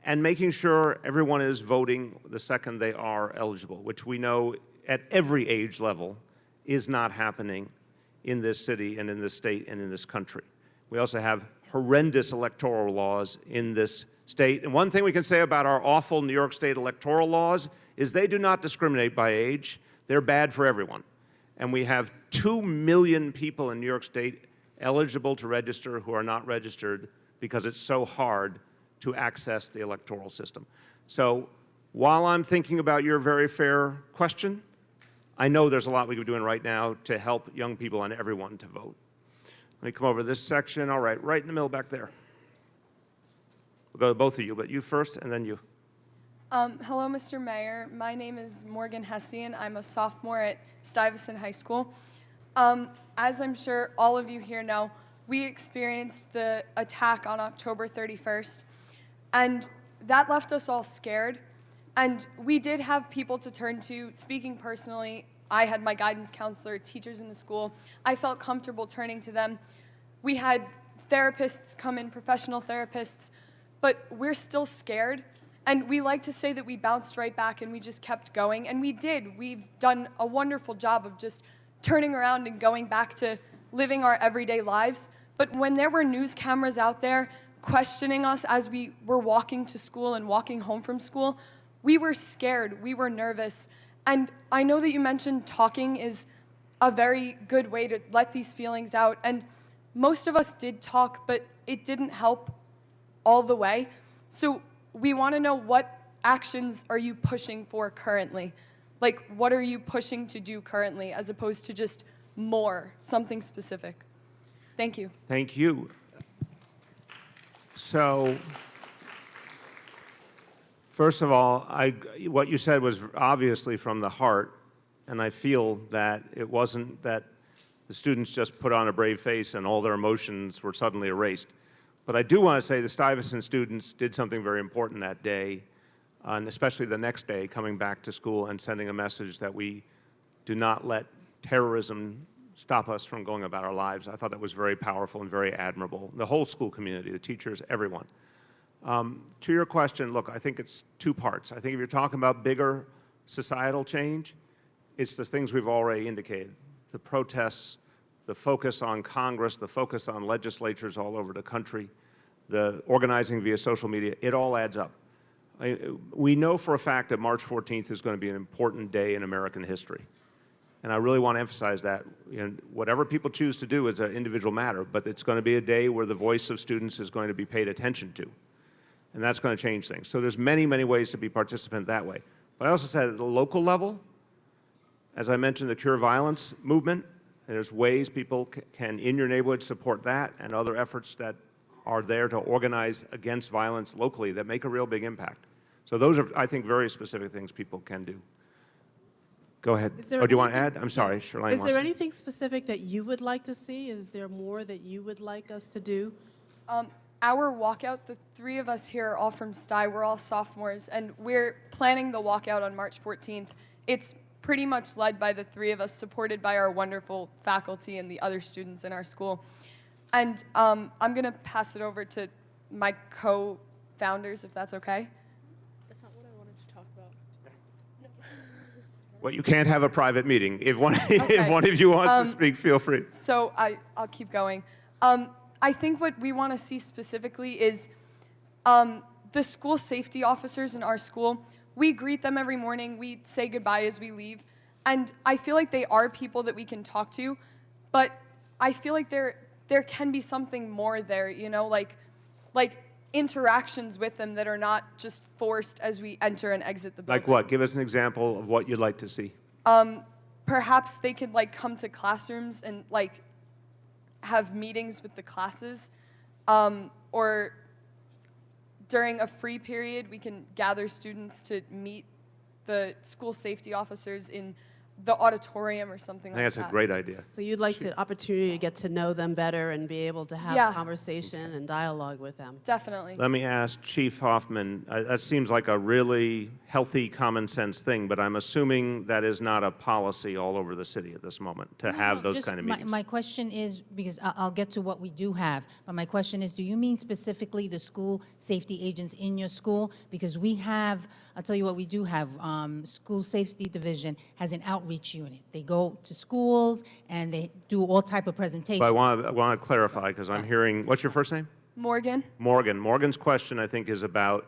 and making sure everyone is voting the second they are eligible, which we know at every age level is not happening in this city and in this state and in this country. We also have horrendous electoral laws in this state. And one thing we can say about our awful New York State electoral laws is they do not discriminate by age. They're bad for everyone. And we have 2 million people in New York State eligible to register who are not registered because it's so hard to access the electoral system. So while I'm thinking about your very fair question, I know there's a lot we could be doing right now to help young people and everyone to vote. Let me come over to this section. All right, right in the middle back there. We'll go to both of you, but you first and then you. Hello, Mr. Mayor. My name is Morgan Hessian. I'm a sophomore at Stuyvesant High School. As I'm sure all of you here know, we experienced the attack on October 31st, and that left us all scared. And we did have people to turn to. Speaking personally, I had my guidance counselor, teachers in the school. I felt comfortable turning to them. We had therapists come in, professional therapists, but we're still scared. And we like to say that we bounced right back and we just kept going, and we did. We've done a wonderful job of just turning around and going back to living our everyday lives. But when there were news cameras out there questioning us as we were walking to school and walking home from school, we were scared, we were nervous. And I know that you mentioned talking is a very good way to let these feelings out, and most of us did talk, but it didn't help all the way. So we want to know, what actions are you pushing for currently? Like, what are you pushing to do currently as opposed to just more, something specific? Thank you. Thank you. So, first of all, what you said was obviously from the heart, and I feel that it wasn't that the students just put on a brave face and all their emotions were suddenly erased. But I do want to say the Stuyvesant students did something very important that day, and especially the next day, coming back to school and sending a message that we do not let terrorism stop us from going about our lives. I thought that was very powerful and very admirable. The whole school community, the teachers, everyone. To your question, look, I think it's two parts. I think if you're talking about bigger societal change, it's the things we've already indicated. The protests, the focus on Congress, the focus on legislatures all over the country, the organizing via social media, it all adds up. We know for a fact that March 14th is going to be an important day in American history. And I really want to emphasize that. Whatever people choose to do is an individual matter, but it's going to be a day where the voice of students is going to be paid attention to. And that's going to change things. So there's many, many ways to be participant that way. But I also said at the local level, as I mentioned, the Cure Violence movement, there's ways people can, in your neighborhood, support that and other efforts that are there to organize against violence locally that make a real big impact. So those are, I think, very specific things people can do. Go ahead. Oh, do you want to add? I'm sorry, Chirlane. Is there anything specific that you would like to see? Is there more that you would like us to do? Our walkout, the three of us here are all from Sty. We're all sophomores, and we're planning the walkout on March 14th. It's pretty much led by the three of us, supported by our wonderful faculty and the other students in our school. And I'm going to pass it over to my co-founders, if that's okay. That's not what I wanted to talk about. No. Well, you can't have a private meeting. If one, Okay. if one of you wants to speak, feel free. So I'll keep going. I think what we want to see specifically is the school safety officers in our school. We greet them every morning. We say goodbye as we leave. And I feel like they are people that we can talk to, but I feel like there can be something more there, you know, like interactions with them that are not just forced as we enter and exit the building. Like what? Give us an example of what you'd like to see. Perhaps they could like come to classrooms and like have meetings with the classes, or during a free period, we can gather students to meet the school safety officers in the auditorium or something like that. I think that's a great idea. So you'd like the opportunity to get to know them better and be able to have conversation and dialogue with them. Definitely. Let me ask Chief Hoffman, that seems like a really healthy, common sense thing, but I'm assuming that is not a policy all over the city at this moment to have those kind of meetings. My question is, because I'll get to what we do have, but my question is, do you mean specifically the school safety agents in your school? Because we have, I'll tell you what we do have, School Safety Division has an outreach unit. They go to schools and they do all type of presentations. But I want to clarify because I'm hearing, what's your first name? Morgan. Morgan. Morgan's question, I think, is about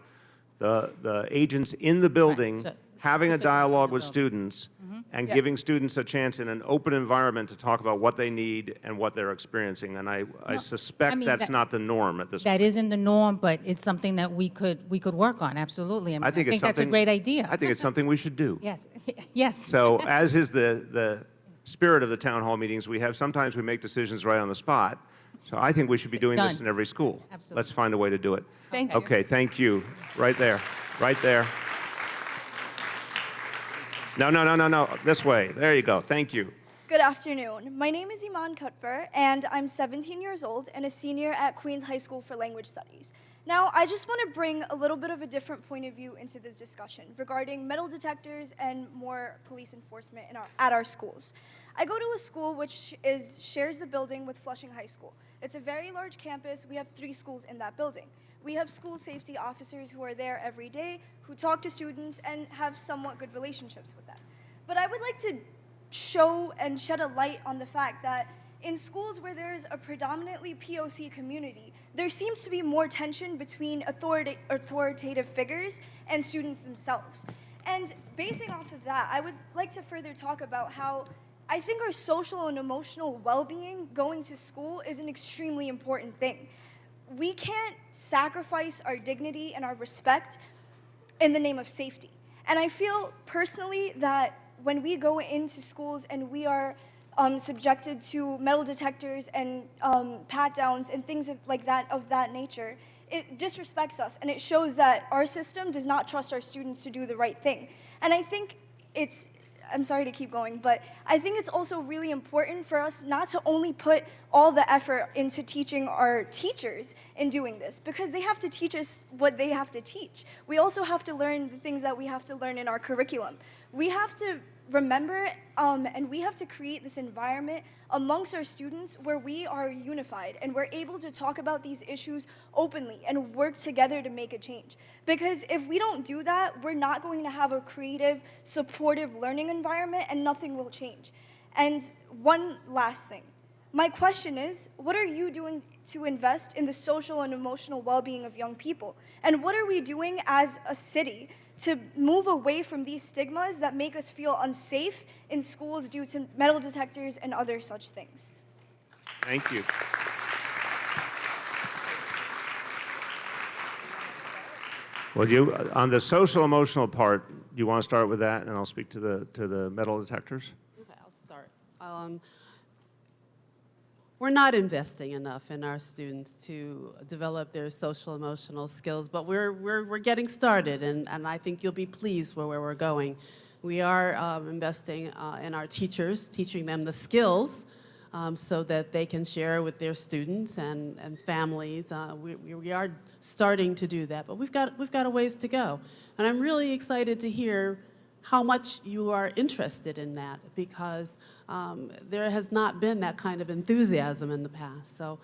the agents in the building so having a specifically in the dialogue with building. students and Yes. giving students a chance in an open environment to talk about what they need and what they're experiencing. And I suspect mean, that's that- not the norm at this That point. isn't the norm, but it's something that we could work on, absolutely. I mean, I think it's that's a something- great idea. I think it's something we should do. Yes, yes. So as is the spirit of the town hall meetings, sometimes we make decisions right on the spot. So I think we should be doing this Done. in every school. Absolutely. Let's find a way to do it. Thank you. Okay, thank you. Right there, right there. No, this way. There you go. Thank you. Good afternoon. My name is Iman Kutber, and I'm 17 years old and a senior at Queens High School for Language Studies. Now, I just want to bring a little bit of a different point of view into this discussion regarding metal detectors and more police enforcement at our schools. I go to a school which shares the building with Flushing High School. It's a very large campus. We have 3 schools in that building. We have school safety officers who are there every day, who talk to students and have somewhat good relationships with them. But I would like to show and shed a light on the fact that in schools where there is a predominantly POC community, there seems to be more tension between authoritative figures and students themselves. And basing off of that, I would like to further talk about how I think our social and emotional well-being going to school is an extremely important thing. We can't sacrifice our dignity and our respect in the name of safety. And I feel personally that when we go into schools and we are subjected to metal detectors and pat-downs and things of that nature, it disrespects us, and it shows that our system does not trust our students to do the right thing. And I think I'm sorry to keep going, but I think it's also really important for us not to only put all the effort into teaching our teachers in doing this, because they have to teach us what they have to teach. We also have to learn the things that we have to learn in our curriculum. We have to remember and we have to create this environment amongst our students where we are unified and we're able to talk about these issues openly and work together to make a change. Because if we don't do that, we're not going to have a creative, supportive learning environment and nothing will change. And one last thing. My question is, what are you doing to invest in the social and emotional well-being of young people? And what are we doing as a city to move away from these stigmas that make us feel unsafe in schools due to metal detectors and other such things? Thank you. Well, on the social emotional part, you want to start with that, and I'll speak to the metal detectors. Okay, I'll start. We're not investing enough in our students to develop their social emotional skills, but we're getting started, and I think you'll be pleased where we're going. We are investing in our teachers, teaching them the skills so that they can share with their students and families. We are starting to do that, but we've got a ways to go. And I'm really excited to hear how much you are interested in that, because there has not been that kind of enthusiasm in the past. So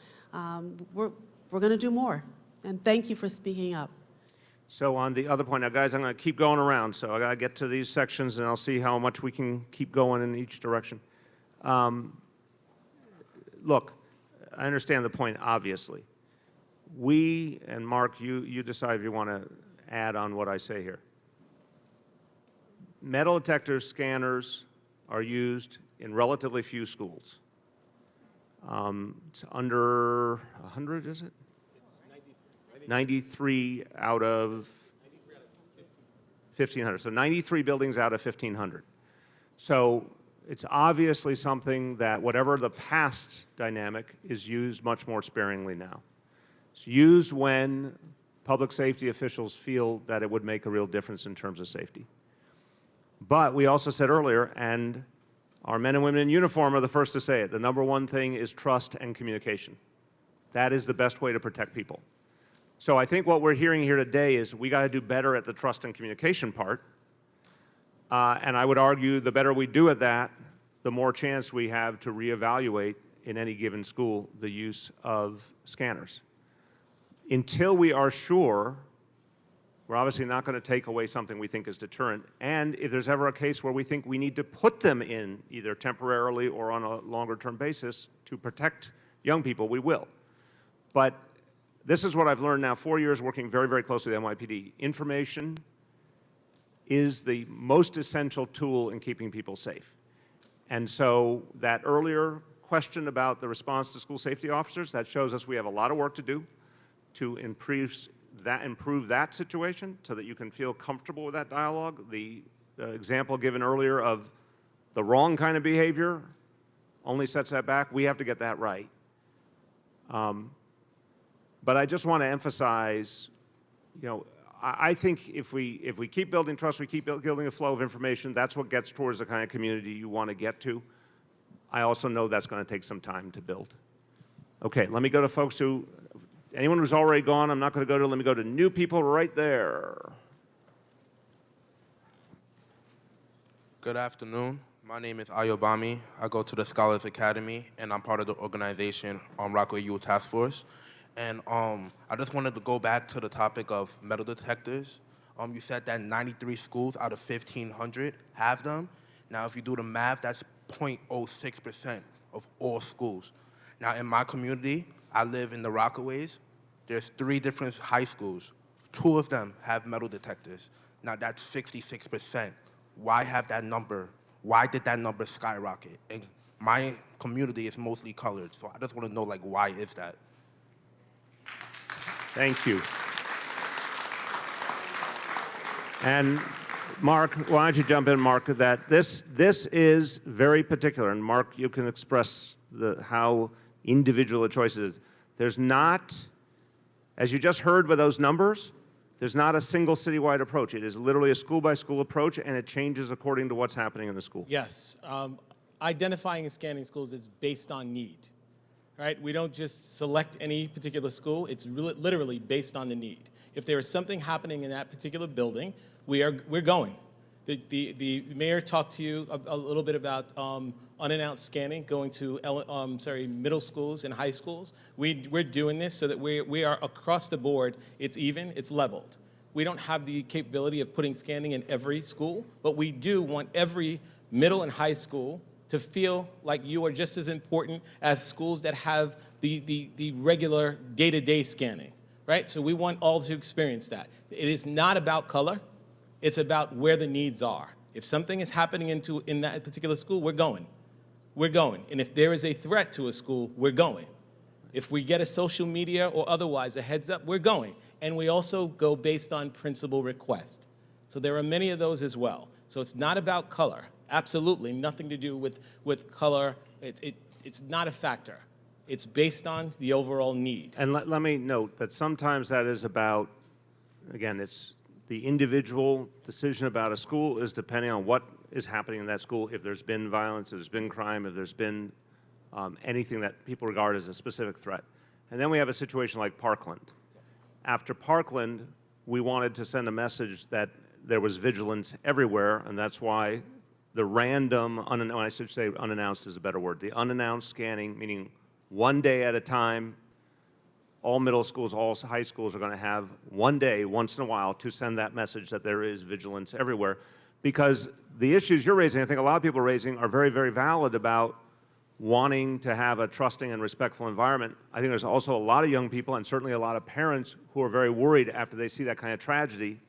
we're going to do more. And thank you for speaking up. So on the other point, now guys, I'm going to keep going around. So I got to get to these sections, and I'll see how much we can keep going in each direction. Look, I understand the point, obviously. We, and Mark, you decide if you want to add on what I say here. Metal detector scanners are used in relatively few schools. It's under 100, is it? It's 93 out of 1,500. So 93 buildings out of 1,500. So it's obviously something that, whatever the past dynamic, is used much more sparingly now. It's used when public safety officials feel that it would make a real difference in terms of safety. But we also said earlier, and our men and women in uniform are the first to say it, the number one thing is trust and communication. That is the best way to protect people. So I think what we're hearing here today is we got to do better at the trust and communication part. And I would argue the better we do at that, the more chance we have to reevaluate in any given school the use of scanners. Until we are sure, we're obviously not going to take away something we think is deterrent. And if there's ever a case where we think we need to put them in, either temporarily or on a longer-term basis, to protect young people, we will. But this is what I've learned now, 4 years working very, very closely with NYPD. Information is the most essential tool in keeping people safe. And so that earlier question about the response to school safety officers, that shows us we have a lot of work to do to improve that situation so that you can feel comfortable with that dialogue. The example given earlier of the wrong kind of behavior only sets that back. We have to get that right. But I just want to emphasize, you know, I think if we keep building trust, we keep building a flow of information, that's what gets towards the kind of community you want to get to. I also know that's going to take some time to build. Okay, let me go to folks who, anyone who's already gone, I'm not going to go to, let me go to new people right there. Good afternoon. My name is Ayobami. I go to the Scholars Academy, and I'm part of the organization Rockaway Youth Task Force. And I just wanted to go back to the topic of metal detectors. You said that 93 schools out of 1,500 have them. Now, if you do the math, that's 0.06% of all schools. Now, in my community, I live in the Rockaways. There's 3 different high schools. 2 of them have metal detectors. Now, that's 66%. Why have that number? Why did that number skyrocket? And my community is mostly colored, so I just want to know, like, why is that? Thank you. And Mark, why don't you jump in, Mark, that this is very particular. And Mark, you can express how individual the choice is. There's not, as you just heard with those numbers, there's not a single citywide approach. It is literally a school-by-school approach, and it changes according to what's happening in the school. Yes. Identifying and scanning schools is based on need. Right? We don't just select any particular school. It's literally based on the need. If there is something happening in that particular building, we're going. The mayor talked to you a little bit about unannounced scanning, going to middle schools and high schools. We're doing this so that we are across the board. It's even, it's leveled. We don't have the capability of putting scanning in every school, but we do want every middle and high school to feel like you are just as important as schools that have the regular day-to-day scanning, right? So we want all to experience that. It is not about color. It's about where the needs are. If something is happening in that particular school, we're going. We're going. And if there is a threat to a school, we're going. If we get a social media or otherwise a heads up, we're going. And we also go based on principal request. So there are many of those as well. So it's not about color. Absolutely nothing to do with color. It's not a factor. It's based on the overall need. And let me note that sometimes that is about, again, it's the individual decision about a school is depending on what is happening in that school. If there's been violence, if there's been crime, if there's been anything that people regard as a specific threat. And then we have a situation like Parkland. After Parkland, we wanted to send a message that there was vigilance everywhere, and that's why the random, I should say unannounced is a better word, the unannounced scanning, meaning one day at a time, all middle schools, all high schools are going to have one day, once in a while, to send that message that there is vigilance everywhere. Because the issues you're raising, I think a lot of people are raising, are very, very valid about wanting to have a trusting and respectful environment. I think there's also a lot of young people, and certainly a lot of parents, who are very worried after they see that kind of tragedy,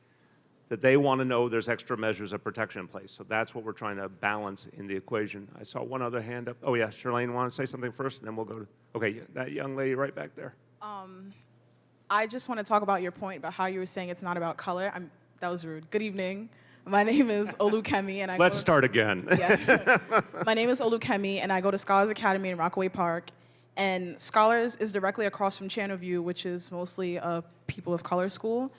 that they want to know there's extra measures of protection in place. So that's what we're trying to balance in the equation. I saw one other hand up. Oh yeah, Chirlane, want to say something first, and then we'll go to, okay, that young lady right back there. I just want to talk about your point about how you were saying it's not about color. That was rude. Good evening. My name is Olukemi, and Let's start again. Yeah. My name is Olukemi, and I go to Scholars Academy in Rockaway Park. And Scholars is directly across from Channelview, which is mostly a people of color school.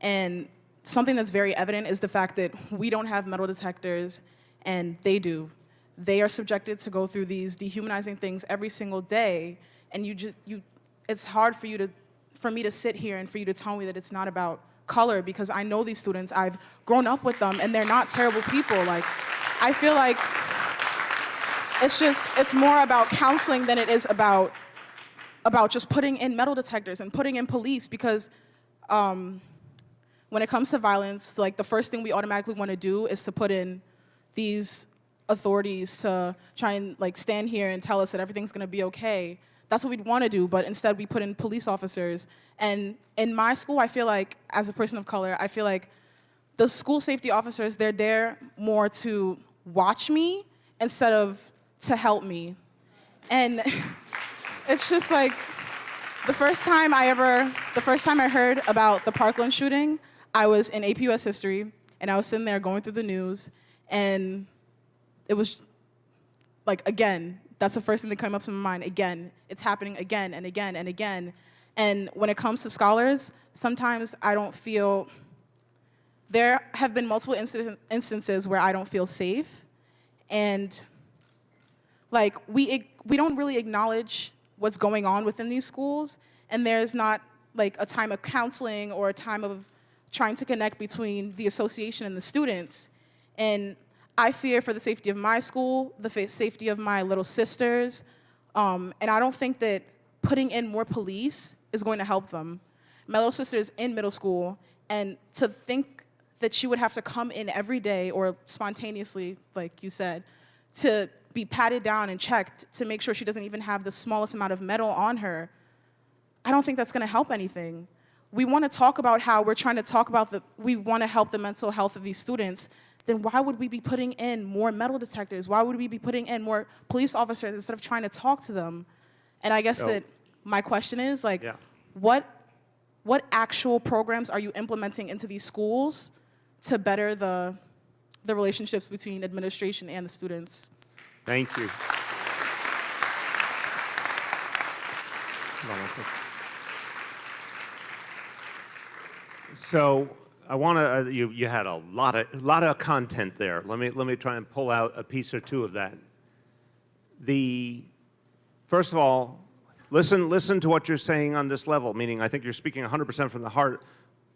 And something that's very evident is the fact that we don't have metal detectors, and they do. They are subjected to go through these dehumanizing things every single day, and it's hard for me to sit here and for you to tell me that it's not about color, because I know these students, I've grown up with them, and they're not terrible people. Like, I feel like it's more about counseling than it is about just putting in metal detectors and putting in police, because when it comes to violence, like, the first thing we automatically want to do is to put in these authorities to try and, like, stand here and tell us that everything's going to be okay. That's what we'd want to do, but instead we put in police officers. And in my school, I feel like, as a person of color, I feel like the school safety officers, they're there more to watch me instead of to help me. And it's just like, the first time I heard about the Parkland shooting, I was in AP US history, and I was sitting there going through the news, and it was like, again, that's the first thing that came up to my mind. Again, it's happening again and again and again. And when it comes to scholars, sometimes I don't feel, there have been multiple instances where I don't feel safe. And like, we don't really acknowledge what's going on within these schools. And there's not like a time of counseling or a time of trying to connect between the association and the students. And I fear for the safety of my school, the safety of my little sisters, and I don't think that putting in more police is going to help them. My little sister is in middle school, and to think that she would have to come in every day or spontaneously, like you said, to be patted down and checked to make sure she doesn't even have the smallest amount of metal on her, I don't think that's going to help anything. We want to talk about how we're trying to talk about we want to help the mental health of these students. Then why would we be putting in more metal detectors? Why would we be putting in more police officers instead of trying to talk to them? And I guess that my question is, like, what actual programs are you implementing into these schools to better the relationships between administration and the students? Thank you. So I want to. You had a lot of content there. Let me try and pull out a piece or two of that. First of all, listen to what you're saying on this level. Meaning, I think you're speaking 100% from the heart.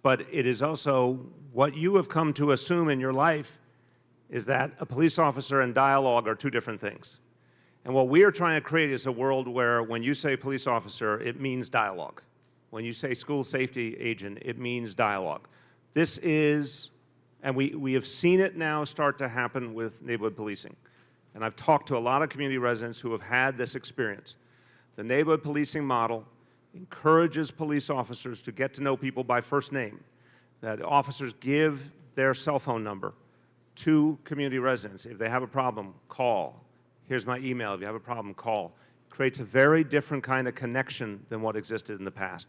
But it is also what you have come to assume in your life is that a police officer and dialogue are two different things. And what we are trying to create is a world where when you say police officer, it means dialogue. When you say school safety agent, it means dialogue. This is, and we have seen it now start to happen with neighborhood policing. And I've talked to a lot of community residents who have had this experience. The neighborhood policing model encourages police officers to get to know people by first name, that officers give their cell phone number to community residents. If they have a problem, call. Here's my email. If you have a problem, call. Creates a very different kind of connection than what existed in the past.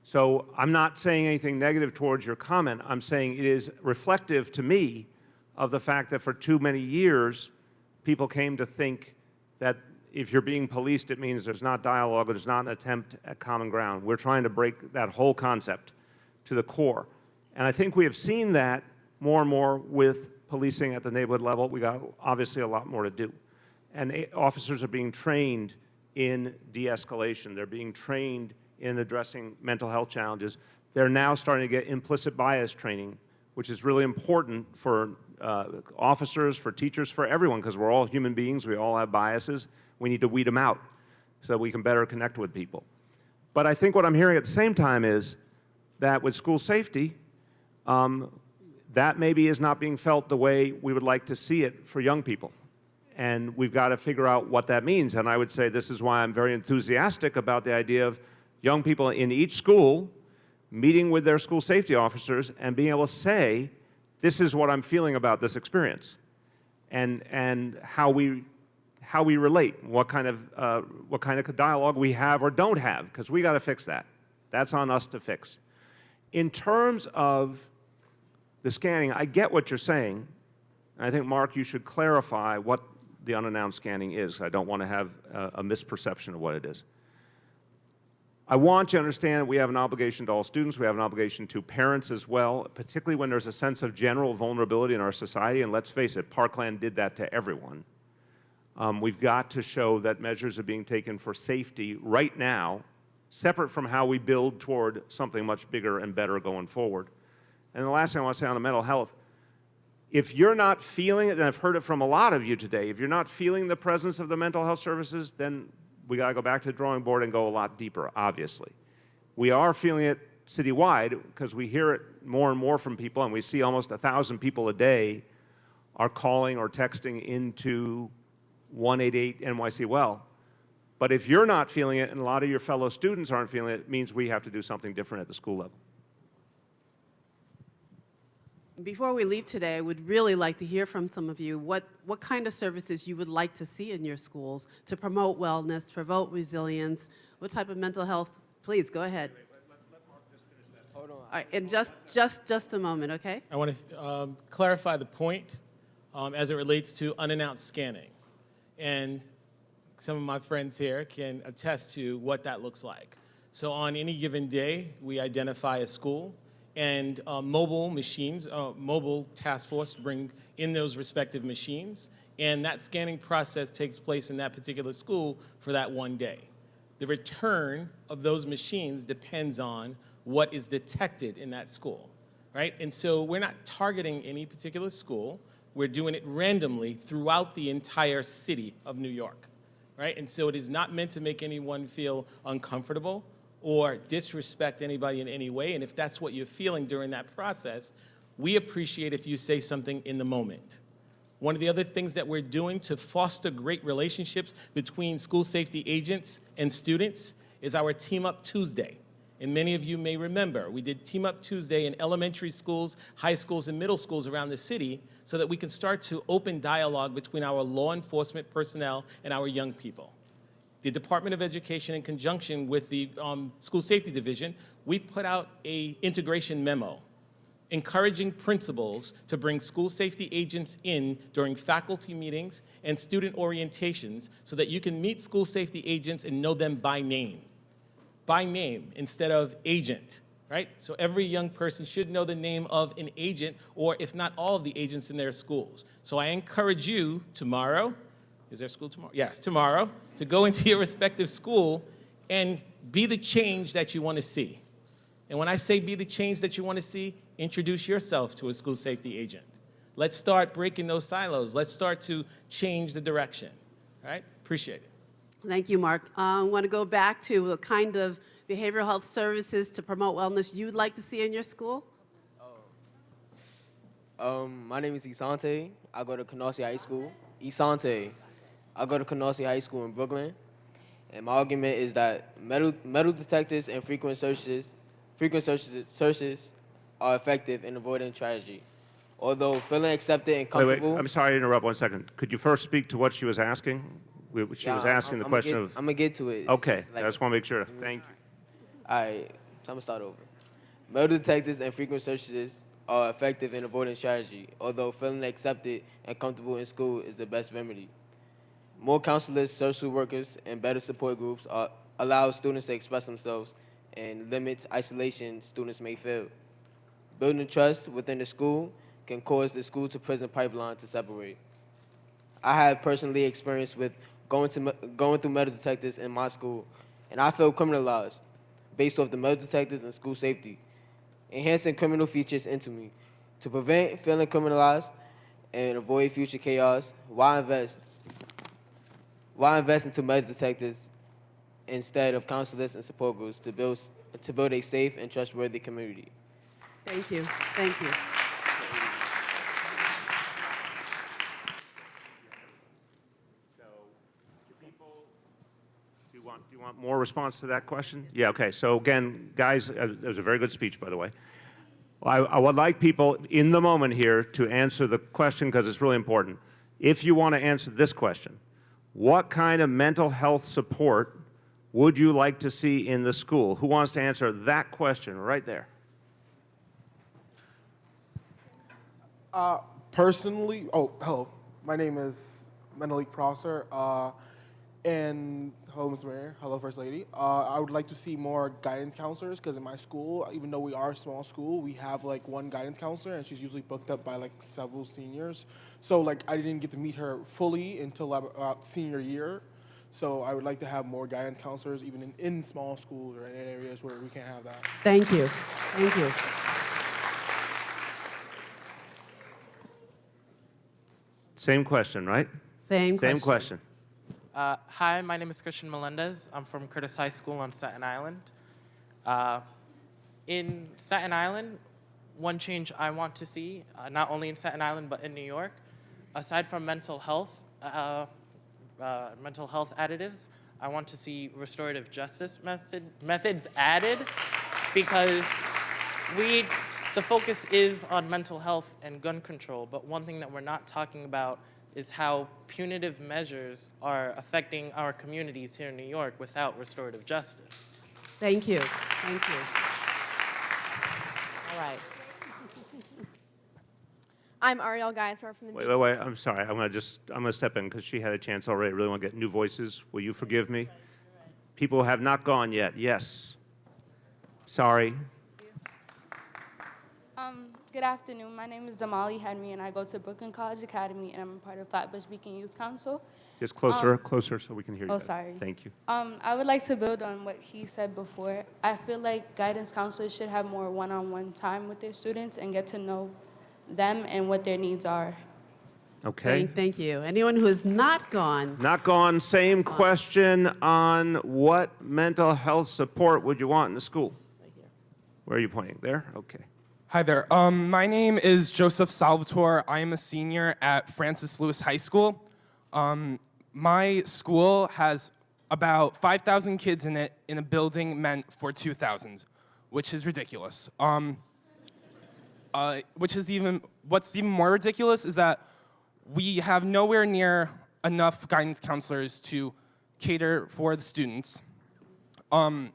So I'm not saying anything negative towards your comment. I'm saying it is reflective to me of the fact that for too many years, people came to think that if you're being policed, it means there's not dialogue or there's not an attempt at common ground. We're trying to break that whole concept to the core. And I think we have seen that more and more with policing at the neighborhood level. We got obviously a lot more to do. And officers are being trained in de-escalation. They're being trained in addressing mental health challenges. They're now starting to get implicit bias training, which is really important for officers, for teachers, for everyone, because we're all human beings. We all have biases. We need to weed them out so that we can better connect with people. But I think what I'm hearing at the same time is that with school safety, that maybe is not being felt the way we would like to see it for young people. And we've got to figure out what that means. And I would say this is why I'm very enthusiastic about the idea of young people in each school meeting with their school safety officers and being able to say, this is what I'm feeling about this experience, and how we relate, what kind of dialogue we have or don't have, because we got to fix that. That's on us to fix. In terms of the scanning, I get what you're saying. And I think, Mark, you should clarify what the unannounced scanning is. I don't want to have a misperception of what it is. I want you to understand that we have an obligation to all students. We have an obligation to parents as well, particularly when there's a sense of general vulnerability in our society. And let's face it, Parkland did that to everyone. We've got to show that measures are being taken for safety right now, separate from how we build toward something much bigger and better going forward. And the last thing I want to say on the mental health, if you're not feeling it, and I've heard it from a lot of you today, if you're not feeling the presence of the mental health services, then we got to go back to the drawing board and go a lot deeper, obviously. We are feeling it citywide because we hear it more and more from people, and we see almost 1,000 people a day are calling or texting into 188 NYC Well. But if you're not feeling it and a lot of your fellow students aren't feeling it, it means we have to do something different at the school level. Before we leave today, I would really like to hear from some of you what kind of services you would like to see in your schools to promote wellness, to promote resilience, what type of mental health. Please, go ahead. Hold on. All right, and just a moment, okay? I want to clarify the point as it relates to unannounced scanning. And some of my friends here can attest to what that looks like. So on any given day, we identify a school, and mobile machines, mobile task force bring in those respective machines, and that scanning process takes place in that particular school for that one day. The return of those machines depends on what is detected in that school, right? And so we're not targeting any particular school. We're doing it randomly throughout the entire city of New York, right? And so it is not meant to make anyone feel uncomfortable or disrespect anybody in any way. And if that's what you're feeling during that process, we appreciate if you say something in the moment. One of the other things that we're doing to foster great relationships between school safety agents and students is our Team Up Tuesday. And many of you may remember, we did Team Up Tuesday in elementary schools, high schools, and middle schools around the city so that we can start to open dialogue between our law enforcement personnel and our young people. The Department of Education, in conjunction with the School Safety Division, we put out an integration memo encouraging principals to bring school safety agents in during faculty meetings and student orientations so that you can meet school safety agents and know them by name instead of agent, right? So every young person should know the name of an agent, or if not all of the agents in their schools. So I encourage you tomorrow, is there school tomorrow? Yes, tomorrow, to go into your respective school and be the change that you want to see. And when I say be the change that you want to see, introduce yourself to a school safety agent. Let's start breaking those silos. Let's start to change the direction, all right? Appreciate it. Thank you, Mark. I want to go back to the kind of behavioral health services to promote wellness you'd like to see in your school. My name is Isante. I go to Canarsie High School. Isante. I go to Canarsie High School in Brooklyn. And my argument is that metal detectors and frequent searches are effective in avoiding tragedy. Although feeling accepted and comfortable. Wait, I'm sorry to interrupt 1 second. Could you first speak to what she was asking? She was asking the question of. I'm gonna get to it. Okay, I just want to make sure. Thank you. All right, so I'm gonna start over. Metal detectors and frequent searches are effective in avoiding tragedy. Although feeling accepted and comfortable in school is the best remedy. More counselors, social workers, and better support groups allow students to express themselves and limits isolation students may feel. Building trust within the school can cause the school-to-prison pipeline to separate. I have personally experienced with going through metal detectors in my school, and I felt criminalized based off the metal detectors and school safety, enhancing criminal features into me. To prevent feeling criminalized and avoid future chaos, why invest into metal detectors instead of counselors and support groups to build a safe and trustworthy community? Thank you. Thank you. Do you want more response to that question? Yeah, okay. So again, guys, it was a very good speech, by the way. I would like people in the moment here to answer the question because it's really important. If you want to answer this question, what kind of mental health support would you like to see in the school? Who wants to answer that question right there? Personally, hello. My name is Menelik Prosser. And hello, Mr. Mayor. Hello, First Lady. I would like to see more guidance counselors because in my school, even though we are a small school, we have like one guidance counselor and she's usually booked up by like several seniors. So like I didn't get to meet her fully until about senior year. So I would like to have more guidance counselors even in small schools or in areas where we can't have that. Thank you. Thank you. Same question, right? Same question. Hi, my name is Christian Melendez. I'm from Curtis High School on Staten Island. In Staten Island, one change I want to see, not only in Staten Island but in New York, aside from mental health additives, I want to see restorative justice methods added because the focus is on mental health and gun control, but one thing that we're not talking about is how punitive measures are affecting our communities here in New York without restorative justice. Thank you. Thank you. All right. I'm Ariel Geisler from the Wait. I'm sorry. I'm gonna step in because she had a chance already. I really want to get new voices. Will you forgive me? People have not gone yet. Yes. Sorry. Good afternoon. My name is Damali Henry, and I go to Brooklyn College Academy, and I'm a part of Flatbush Beacon Youth Council. Just closer so we can hear you. Oh, better. sorry. Thank you. I would like to build on what he said before. I feel like guidance counselors should have more one-on-one time with their students and get to know them and what their needs are. Okay. Thank you. Anyone who has not gone? Not gone. Same question on what mental health support would you want in the school? Right here. Where are you pointing? There? Okay. Hi there. My name is Joseph Salvatore. I am a senior at Francis Lewis High School. My school has about 5,000 kids in it in a building meant for 2,000, which is ridiculous. What's even more ridiculous is that we have nowhere near enough guidance counselors to cater for the students. In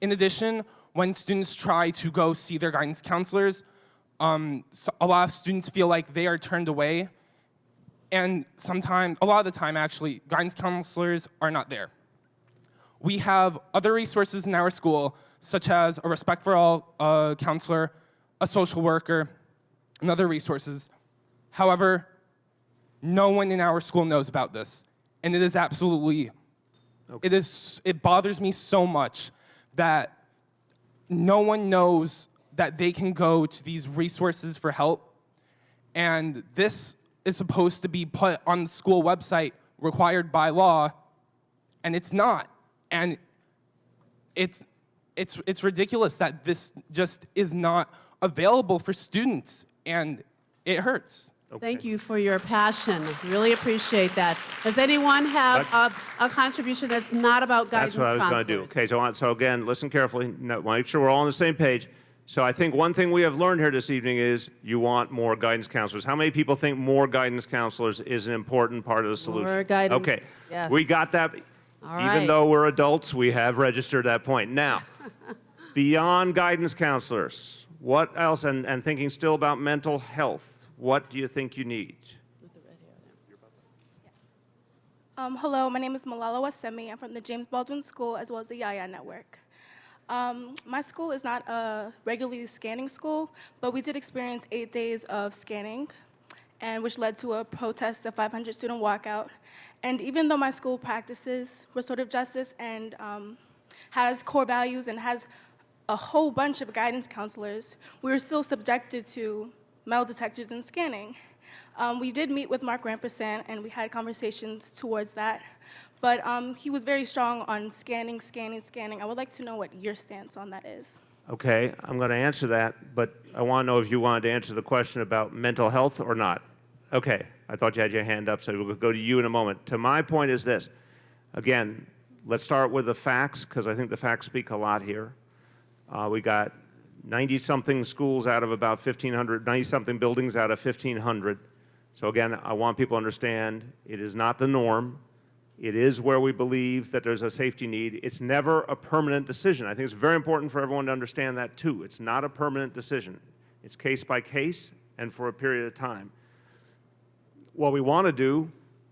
addition, when students try to go see their guidance counselors, a lot of students feel like they are turned away. And a lot of the time actually, guidance counselors are not there. We have other resources in our school, such as a Respect for All counselor, a social worker, and other resources. However, no one in our school knows about this. And it is absolutely, it bothers me so much that no one knows that they can go to these resources for help. And this is supposed to be put on the school website required by law, and it's not. And it's ridiculous that this just is not available for students, and it hurts. Thank you for your passion. Really appreciate that. Does anyone have a contribution that's not about guidance That's what I was going to do. Okay, so again, listen carefully. No, make sure we're all on the same page. So I think one thing we have learned here this evening is you want more guidance counselors. How many people think more guidance counselors is an important part of the solution? More guidance. Okay, Yes. we got that. All Even right. though we're adults, we have registered that point. Now, beyond guidance counselors, what else, and thinking still about mental health, what do you think you need? Hello, my name is Malala Wasemi. I'm from the James Baldwin School as well as the Yaya Network. My school is not a regularly scanning school, but we did experience 8 days of scanning, and which led to a protest, a 500-student walkout. And even though my school practices restorative justice and has core values and has a whole bunch of guidance counselors, we were still subjected to metal detectors and scanning. We did meet with Mark Rampersant, and we had conversations towards that. But he was very strong on scanning. I would like to know what your stance on that is. Okay, I'm going to answer that, but I want to know if you wanted to answer the question about mental health or not. Okay, I thought you had your hand up, so we'll go to you in a moment. To my point is this. Again, let's start with the facts, because I think the facts speak a lot here. We got 90-something schools out of about 1,500, 90-something buildings out of 1,500. So again, I want people to understand it is not the norm. It is where we believe that there's a safety need. It's never a permanent decision. I think it's very important for everyone to understand that too. It's not a permanent decision. It's case by case and for a period of time. What we want to do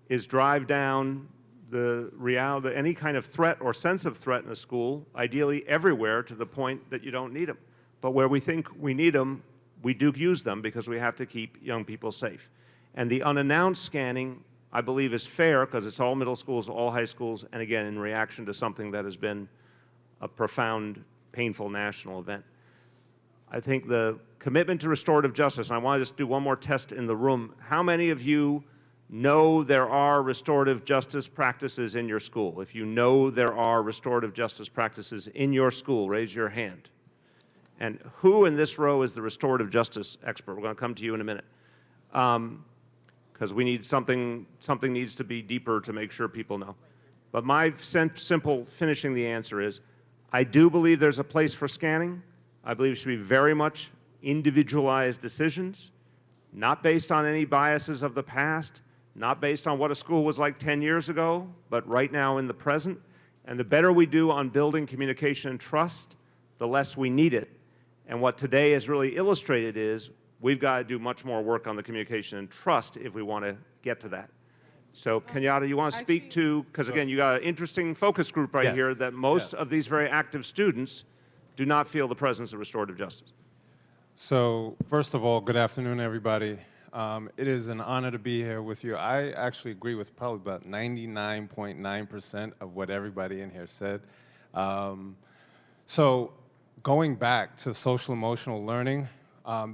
is drive down the reality, any kind of threat or sense of threat in a school, ideally everywhere, to the point that you don't need them. But where we think we need them, we do use them because we have to keep young people safe. And the unannounced scanning, I believe, is fair because it's all middle schools, all high schools, and again, in reaction to something that has been a profound, painful national event. I think the commitment to restorative justice, and I want to just do one more test in the room. How many of you know there are restorative justice practices in your school? If you know there are restorative justice practices in your school, raise your hand. And who in this row is the restorative justice expert? We're going to come to you in a minute. Because we need something needs to be deeper to make sure people know. But my simple finishing the answer is, I do believe there's a place for scanning. I believe it should be very much individualized decisions, not based on any biases of the past, not based on what a school was like 10 years ago, but right now in the present. And the better we do on building communication and trust, the less we need it. And what today has really illustrated is we've got to do much more work on the communication and trust if we want to get to that. So, Kenyatta, you want to speak to, because again, you got an interesting focus group right here that most of these very active students do not feel the presence of restorative justice. So, first of all, good afternoon, everybody. It is an honor to be here with you. I actually agree with probably about 99.9% of what everybody in here said. So, going back to social emotional learning,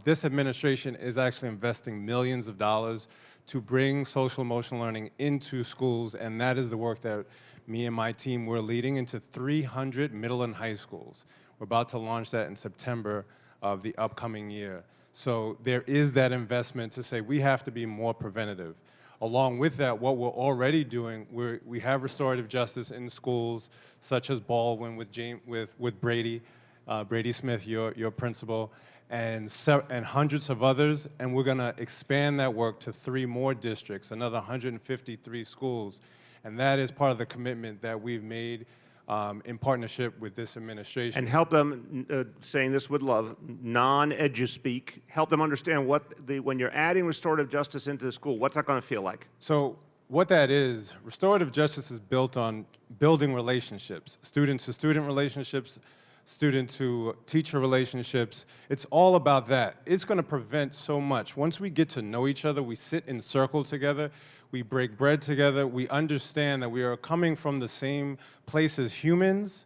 this administration is actually investing millions of dollars to bring social emotional learning into schools, and that is the work that me and my team we're leading into 300 middle and high schools. We're about to launch that in September of the upcoming year. So there is that investment to say we have to be more preventative. Along with that, what we're already doing, we have restorative justice in schools, such as Baldwin with Brady, Brady Smith, your principal, and hundreds of others, and we're gonna expand that work to 3 more districts, another 153 schools, and that is part of the commitment that we've made in partnership with this administration. And help them, saying this with love, non-edu-speak, help them understand when you're adding restorative justice into the school, what's that gonna feel like? So what that is, restorative justice is built on building relationships, student-to-student relationships, student-to-teacher relationships. It's all about that. It's going to prevent so much. Once we get to know each other, we sit in circle together, we break bread together, we understand that we are coming from the same place as humans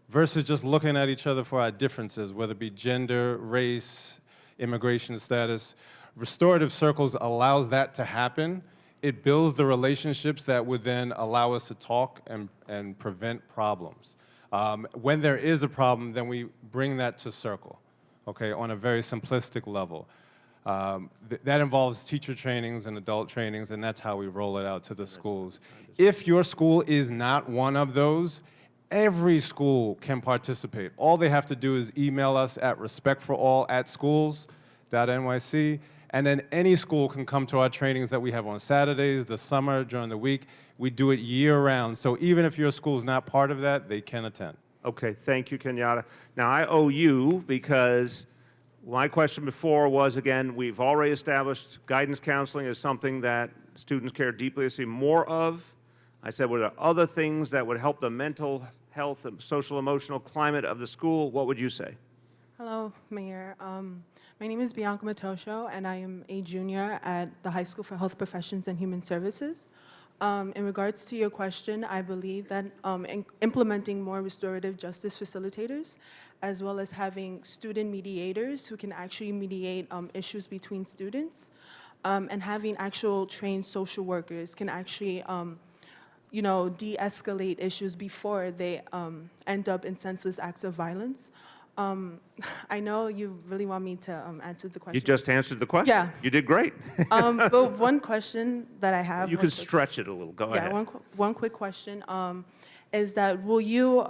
versus just looking at each other for our differences, whether it be gender, race, immigration status. Restorative circles allows that to happen. It builds the relationships that would then allow us to talk and prevent problems. When there is a problem, then we bring that to circle, okay, on a very simplistic level. That involves teacher trainings and adult trainings, and that's how we roll it out to the schools. If your school is not one of those, every school can participate. All they have to do is email us at respectforall@schools.nyc, and then any school can come to our trainings that we have on Saturdays, the summer, during the week. We do it year-round, so even if your school's not part of that, they can attend. Okay, thank you, Kenyatta. Now, I owe you, because my question before was, again, we've already established guidance counseling as something that students care deeply to see more of. I said, what are other things that would help the mental health and social emotional climate of the school? What would you say? Hello, Mayor. My name is Bianca Matosho, and I am a junior at the High School for Health Professions and Human Services. In regards to your question, I believe that implementing more restorative justice facilitators, as well as having student mediators who can actually mediate issues between students, and having actual trained social workers can actually de-escalate issues before they end up in senseless acts of violence. I know you really want me to answer the question. You just answered the question. Yeah. You did great. But one question that I have. You can stretch it a little. Go ahead. Yeah, one quick question is that will you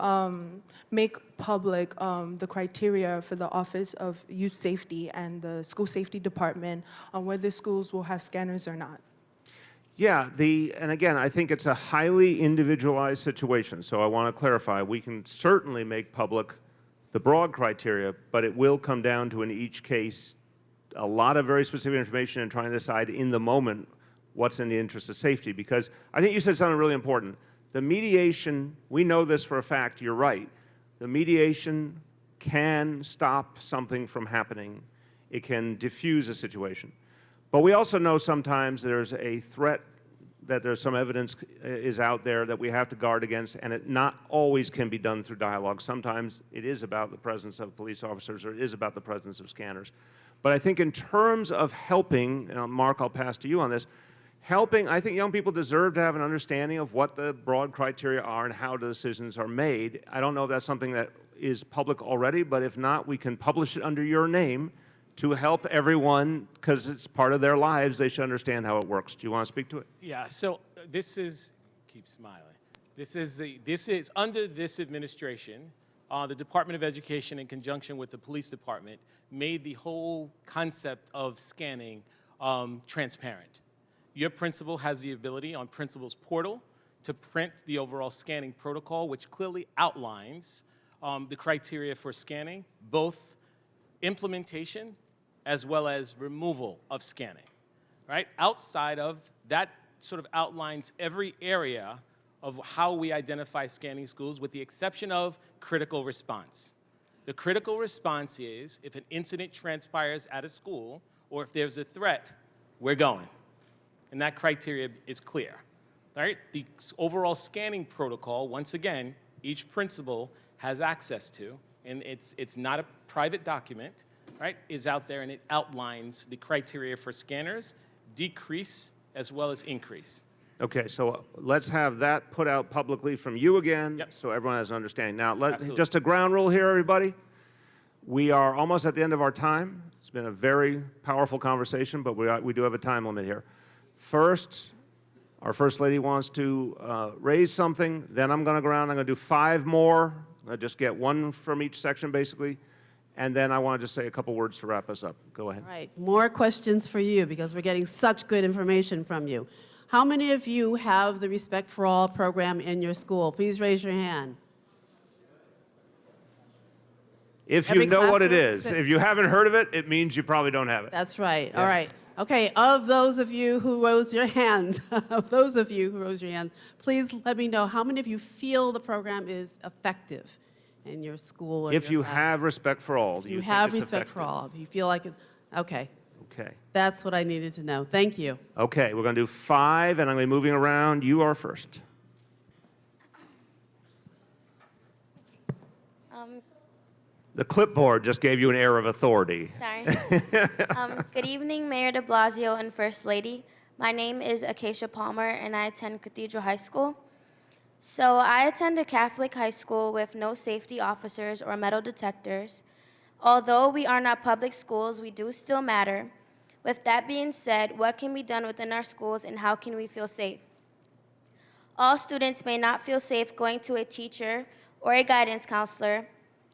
make public the criteria for the Office of Youth Safety and the School Safety Department on whether schools will have scanners or not? Yeah, and again, I think it's a highly individualized situation, so I want to clarify. We can certainly make public the broad criteria, but it will come down to, in each case, a lot of very specific information and trying to decide in the moment what's in the interest of safety. Because I think you said something really important. The mediation, we know this for a fact, you're right. The mediation can stop something from happening. It can diffuse a situation. But we also know sometimes there's a threat, that there's some evidence is out there that we have to guard against, and it not always can be done through dialogue. Sometimes it is about the presence of police officers, or it is about the presence of scanners. But I think in terms of helping, and Mark, I'll pass to you on this, helping, I think young people deserve to have an understanding of what the broad criteria are and how the decisions are made. I don't know if that's something that is public already, but if not, we can publish it under your name to help everyone, because it's part of their lives. They should understand how it works. Do you want to speak to it? Yeah, so this is, keep smiling. This is under this administration, the Department of Education, in conjunction with the police department, made the whole concept of scanning transparent. Your principal has the ability on Principal's portal to print the overall scanning protocol, which clearly outlines the criteria for scanning, both implementation as well as removal of scanning, right? Outside of that sort of outlines every area of how we identify scanning schools, with the exception of critical response. The critical response is if an incident transpires at a school or if there's a threat, we're going. And that criteria is clear, right? The overall scanning protocol, once again, each principal has access to, and it's not a private document, right? Is out there, and it outlines the criteria for scanners, decrease as well as increase. Okay, so let's have that put out publicly from you again, so everyone has an understanding. Now, just a ground rule here, everybody. We are almost at the end of our time. It's been a very powerful conversation, but we do have a time limit here. First, our First Lady wants to raise something. Then I'm going to go around. I'm going to do 5 more. I'll just get 1 from each section, basically. And then I want to just say a couple words to wrap us up. Go ahead. All right, more questions for you because we're getting such good information from you. How many of you have the Respect for All program in your school? Please raise your hand. If you know what it is. If you haven't heard of it, it means you probably don't have it. That's right. Yes. All right. Okay, of those of you who rose your hand, please let me know how many of you feel the program is effective in your school or If your you class? have Respect for All, do You you think have it's Respect for effective? All. You feel like it, okay. Okay. That's what I needed to know. Thank you. Okay, we're going to do 5, and I'm going to be moving around. You are first. The clipboard just gave you an air of authority. Sorry. Good evening, Mayor de Blasio and First Lady. My name is Acacia Palmer, and I attend Cathedral High School. So I attend a Catholic high school with no safety officers or metal detectors. Although we are not public schools, we do still matter. With that being said, what can be done within our schools and how can we feel safe? All students may not feel safe going to a teacher or a guidance counselor.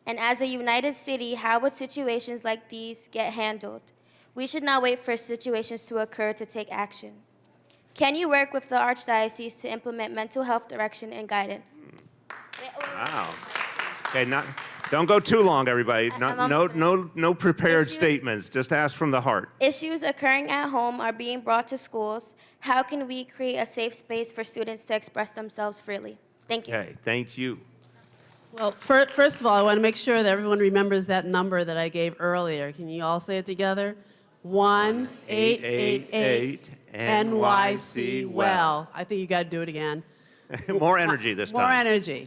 And as a united city, how would situations like these get handled? We should not wait for situations to occur to take action. Can you work with the Archdiocese to implement mental health direction and guidance? Wow. Okay, don't go too long, everybody. No prepared statements. Just ask from the heart. Issues occurring at home are being brought to schools. How can we create a safe space for students to express themselves freely? Thank you. Okay, thank you. Well, first of all, I want to make sure that everyone remembers that number that I gave earlier. Can you all say it together? 1-888 NYC Well. I think you got to do it again. More energy this time. More energy.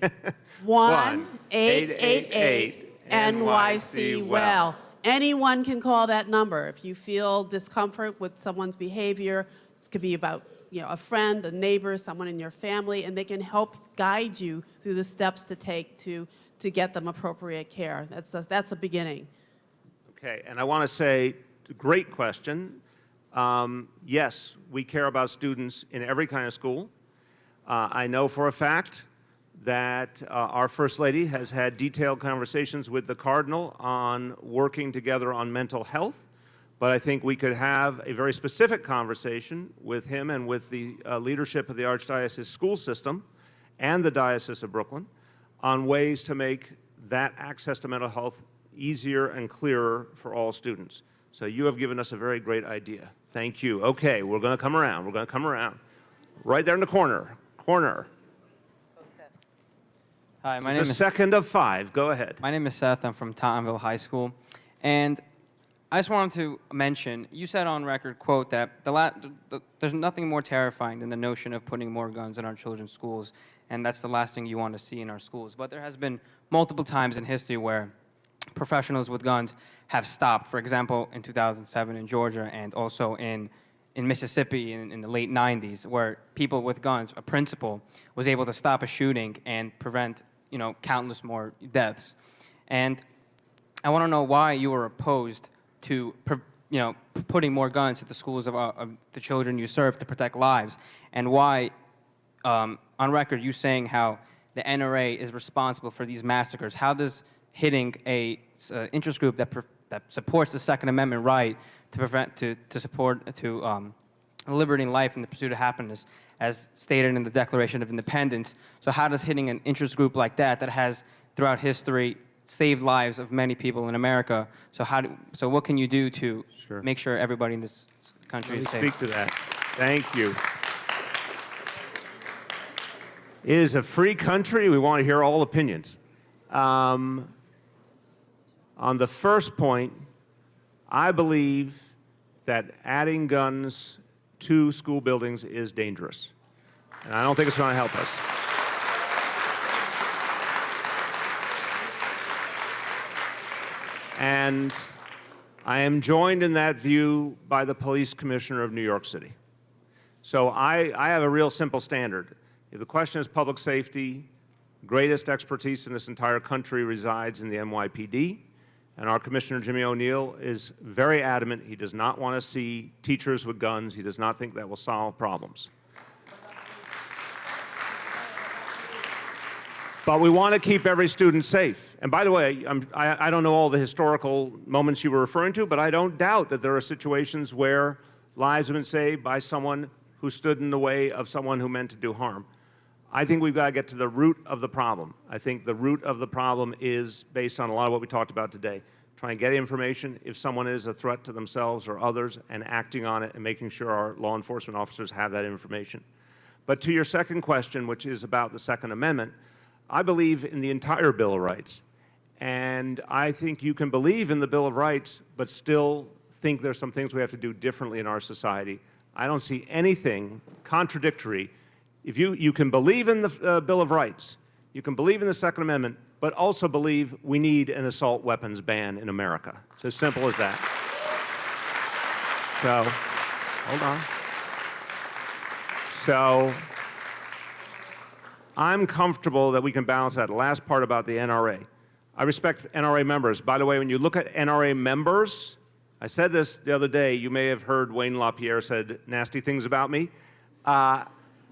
1-888 NYC Well. Anyone can call that number if you feel discomfort with someone's behavior. This could be about a friend, a neighbor, someone in your family, and they can help guide you through the steps to take to get them appropriate care. That's a beginning. Okay, and I want to say, great question. Yes, we care about students in every kind of school. I know for a fact that our First Lady has had detailed conversations with the Cardinal on working together on mental health. But I think we could have a very specific conversation with him and with the leadership of the Archdiocese school system and the Diocese of Brooklyn on ways to make that access to mental health easier and clearer for all students. So you have given us a very great idea. Thank you. Okay, we're going to come around. We're going to come around. Right there in the corner. Hi, my name is... second of 5. Go ahead. My name is Seth. I'm from Tottenville High School. And I just wanted to mention, you said on record, quote, that there's nothing more terrifying than the notion of putting more guns in our children's schools, and that's the last thing you want to see in our schools. But there has been multiple times in history where professionals with guns have stopped. For example, in 2007 in Georgia, and also in Mississippi in the late 90s, where people with guns, a principal, was able to stop a shooting and prevent, countless more deaths. And I want to know why you were opposed to, putting more guns at the schools of the children you serve to protect lives, and why, on record you saying how the NRA is responsible for these massacres. How does hitting a interest group that supports the Second Amendment right to support liberty and life and the pursuit of happiness, as stated in the Declaration of Independence? So how does hitting an interest group like that has throughout history saved lives of many people in America? So what can you do to make sure everybody in this country is safe? Speak to that. Thank you. It is a free country. We want to hear all opinions. On the first point, I believe that adding guns to school buildings is dangerous. And I don't think it's going to help us. And I am joined in that view by the police commissioner of New York City. So I have a real simple standard. If the question is public safety, greatest expertise in this entire country resides in the NYPD, and our Commissioner, Jimmy O'Neill, is very adamant he does not want to see teachers with guns. He does not think that will solve problems. But we want to keep every student safe. And by the way, I don't know all the historical moments you were referring to, but I don't doubt that there are situations where lives have been saved by someone who stood in the way of someone who meant to do harm. I think we've got to get to the root of the problem. I think the root of the problem is based on a lot of what we talked about today. Trying to get information if someone is a threat to themselves or others and acting on it and making sure our law enforcement officers have that information. But to your second question, which is about the Second Amendment, I believe in the entire Bill of Rights. And I think you can believe in the Bill of Rights, but still think there's some things we have to do differently in our society. I don't see anything contradictory. If you can believe in the Bill of Rights, you can believe in the Second Amendment, but also believe we need an assault weapons ban in America. It's as simple as that. So, hold on. So, I'm comfortable that we can balance that. The last part about the NRA. I respect NRA members. By the way, when you look at NRA members, I said this the other day, you may have heard Wayne LaPierre said nasty things about me.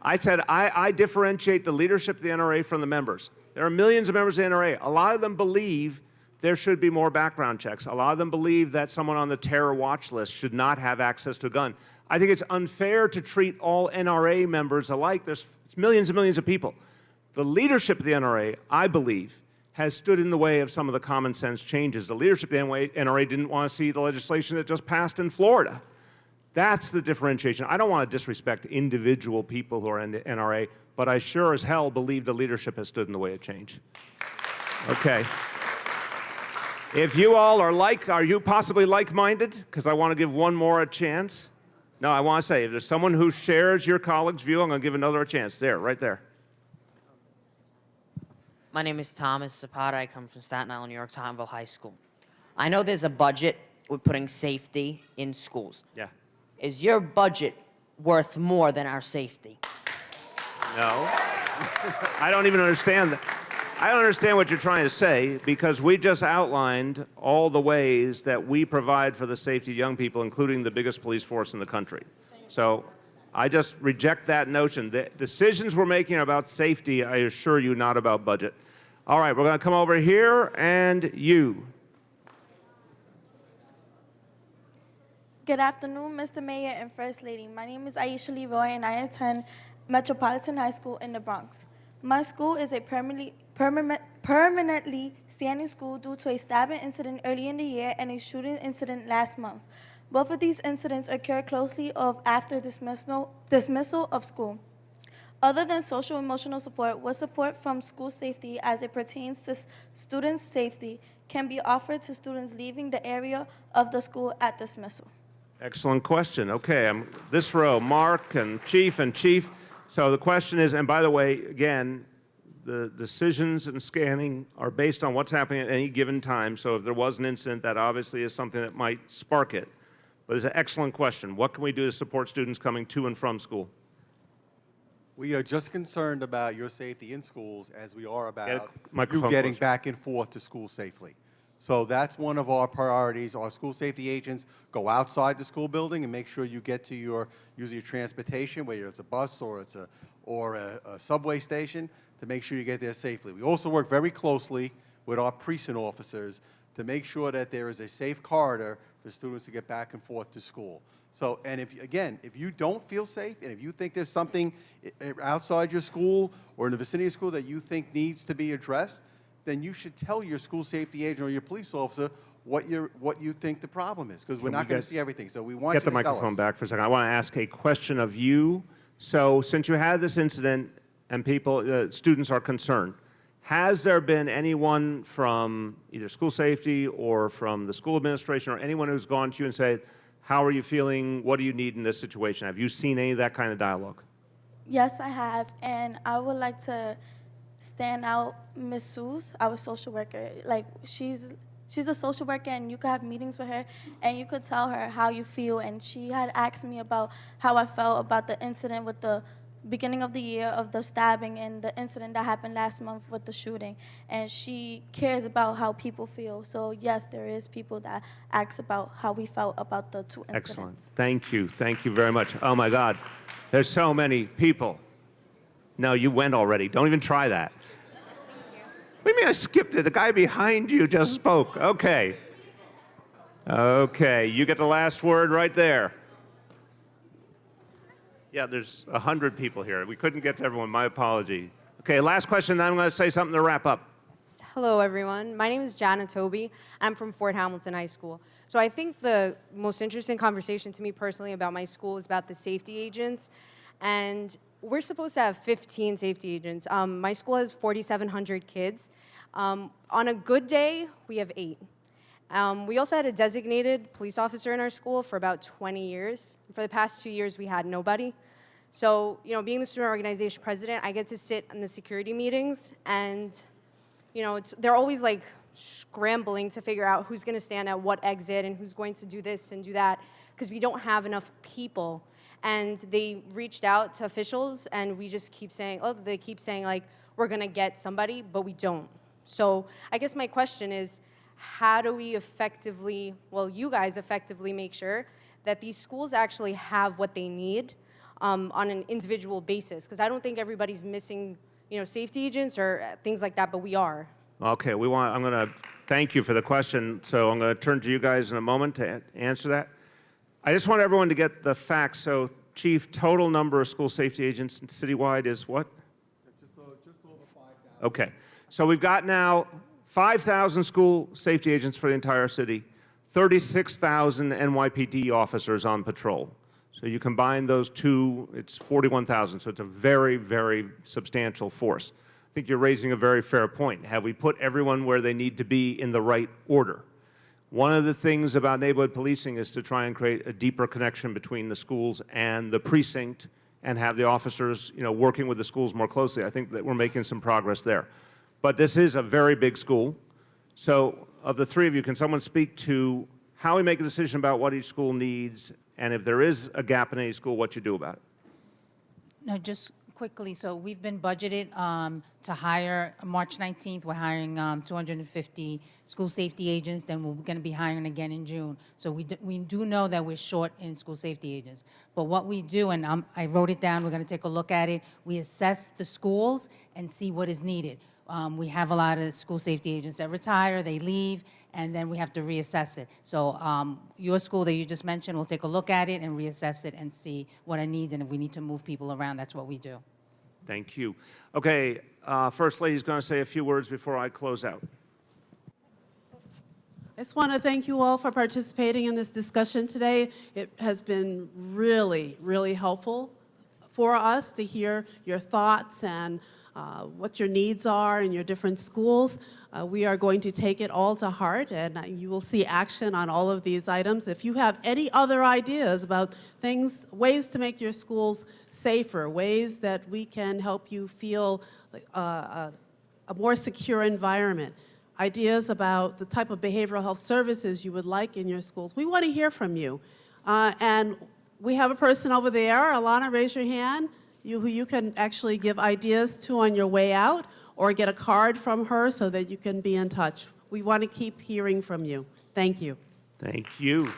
I said I differentiate the leadership of the NRA from the members. There are millions of members of the NRA. A lot of them believe there should be more background checks. A lot of them believe that someone on the terror watch list should not have access to a gun. I think it's unfair to treat all NRA members alike. There's millions and millions of people. The leadership of the NRA, I believe, has stood in the way of some of the common sense changes. The leadership of the NRA didn't want to see the legislation that just passed in Florida. That's the differentiation. I don't want to disrespect individual people who are in the NRA, but I sure as hell believe the leadership has stood in the way of change. Okay. If you all are you possibly like-minded? Because I want to give one more a chance. No, I want to say, if there's someone who shares your colleague's view, I'm going to give another a chance. There, right there. My name is Thomas Zapata. I come from Staten Island, New York, Untitled High School. I know there's a budget with putting safety in schools. Yeah. Is your budget worth more than our safety? No. I don't even understand that. I don't understand what you're trying to say, because we just outlined all the ways that we provide for the safety of young people, including the biggest police force in the country. So I just reject that notion. The decisions we're making are about safety, I assure you, not about budget. All right, we're going to come over here, and you. Good afternoon, Mr. Mayor and First Lady. My name is Aisha Leroy, and I attend Metropolitan High School in the Bronx. My school is a permanently standing school due to a stabbing incident early in the year and a shooting incident last month. Both of these incidents occurred closely after dismissal of school. Other than social emotional support, what support from school safety as it pertains to students' safety can be offered to students leaving the area of the school at dismissal? Excellent question. Okay, this row, Mark and Chief and Chief. So the question is, and by the way, again, the decisions and scanning are based on what's happening at any given time. So if there was an incident, that obviously is something that might spark it. But it's an excellent question. What can we do to support students coming to and from school? We are just concerned about your safety in schools as we are about you microphone getting closer. back and forth to school safely. So that's one of our priorities. Our school safety agents go outside the school building and make sure you get to usually your transportation, whether it's a bus or it's a subway station, to make sure you get there safely. We also work very closely with our precinct officers to make sure that there is a safe corridor for students to get back and forth to school. So, and if you don't feel safe, and if you think there's something outside your school or in the vicinity of school that you think needs to be addressed, then you should tell your school safety agent or your police officer what you think the problem is, because we're not going to see everything. So we want you to Get the tell microphone us. back for a second. I want to ask a question of you. So since you had this incident and students are concerned, has there been anyone from either school safety or from the school administration or anyone who's gone to you and said, how are you feeling? What do you need in this situation? Have you seen any of that kind of dialogue? Yes, I have, and I would like to stand out Miss Suze, our social worker. Like, she's a social worker, and you could have meetings with her, and you could tell her how you feel. And she had asked me about how I felt about the incident with the beginning of the year of the stabbing and the incident that happened last month with the shooting. And she cares about how people feel. So yes, there is people that ask about how we felt about the two incidents. Excellent. Thank you. Thank you very much. Oh, my God. There's so many people. No, you went already. Don't even try that. What do you mean I skipped it? The guy behind you just spoke. Okay. Okay, you get the last word right there. Yeah, there's 100 people here. We couldn't get to everyone. My apology. Okay, last question, then I'm going to say something to wrap up. Hello, everyone. My name is Jana Toby. I'm from Fort Hamilton High School. So I think the most interesting conversation to me personally about my school is about the safety agents. And we're supposed to have 15 safety agents. My school has 4,700 kids. On a good day, we have 8. We also had a designated police officer in our school for about 20 years. For the past 2 years, we had nobody. So, being the student organization president, I get to sit in the security meetings, and, they're always like scrambling to figure out who's going to stand at what exit and who's going to do this and do that, because we don't have enough people. And they reached out to officials, and we just keep saying, like, we're going to get somebody, but we don't. So I guess my question is, how do we effectively, you guys effectively make sure that these schools actually have what they need on an individual basis? Because I don't think everybody's missing, safety agents or things like that, but we are. Okay, I'm going to thank you for the question. So I'm going to turn to you guys in a moment to answer that. I just want everyone to get the facts. So, Chief, total number of school safety agents citywide is what? Just over 5,000. Okay, so we've got now 5,000 school safety agents for the entire city, 36,000 NYPD officers on patrol. So you combine those two, it's 41,000. So it's a very, very substantial force. I think you're raising a very fair point. Have we put everyone where they need to be in the right order? One of the things about neighborhood policing is to try and create a deeper connection between the schools and the precinct and have the officers, working with the schools more closely. I think that we're making some progress there. But this is a very big school. So of the three of you, can someone speak to how we make a decision about what each school needs, and if there is a gap in any school, what you do about it? No, just quickly. So we've been budgeted to hire March 19th. We're hiring 250 school safety agents. Then we're going to be hiring again in June. So we do know that we're short in school safety agents. But what we do, and I wrote it down, we're going to take a look at it. We assess the schools and see what is needed. We have a lot of school safety agents that retire, they leave, and then we have to reassess it. So your school that you just mentioned, we'll take a look at it and reassess it and see what it needs, and if we need to move people around, that's what we do. Thank you. Okay, First Lady's going to say a few words before I close out. I just want to thank you all for participating in this discussion today. It has been really, really helpful for us to hear your thoughts and what your needs are in your different schools. We are going to take it all to heart, and you will see action on all of these items. If you have any other ideas about ways to make your schools safer, ways that we can help you feel a more secure environment, ideas about the type of behavioral health services you would like in your schools, we want to hear from you. And we have a person over there. Alana, raise your hand. Who you can actually give ideas to on your way out, or get a card from her so that you can be in touch We want to keep hearing from you. Thank you. Thank you.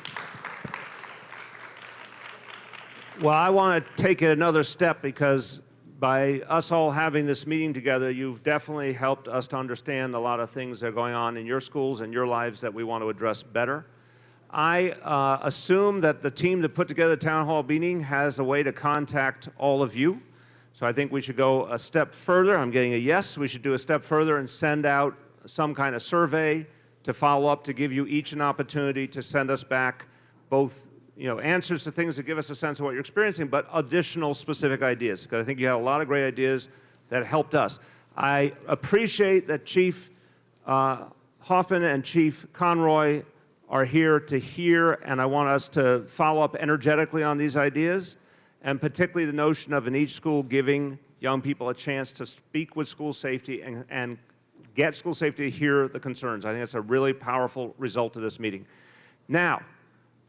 Well, I want to take it another step because by us all having this meeting together, you've definitely helped us to understand a lot of things that are going on in your schools and your lives that we want to address better. I assume that the team that put together the town hall meeting has a way to contact all of you. So I think we should go a step further. I'm getting a yes. We should do a step further and send out some kind of survey to follow up, to give you each an opportunity to send us back both answers to things that give us a sense of what you're experiencing, but additional specific ideas, because I think you had a lot of great ideas that helped us. I appreciate that Chief Hoffman and Chief Conroy are here to hear, and I want us to follow up energetically on these ideas, and particularly the notion of in each school giving young people a chance to speak with school safety and get school safety to hear the concerns. I think that's a really powerful result of this meeting. Now,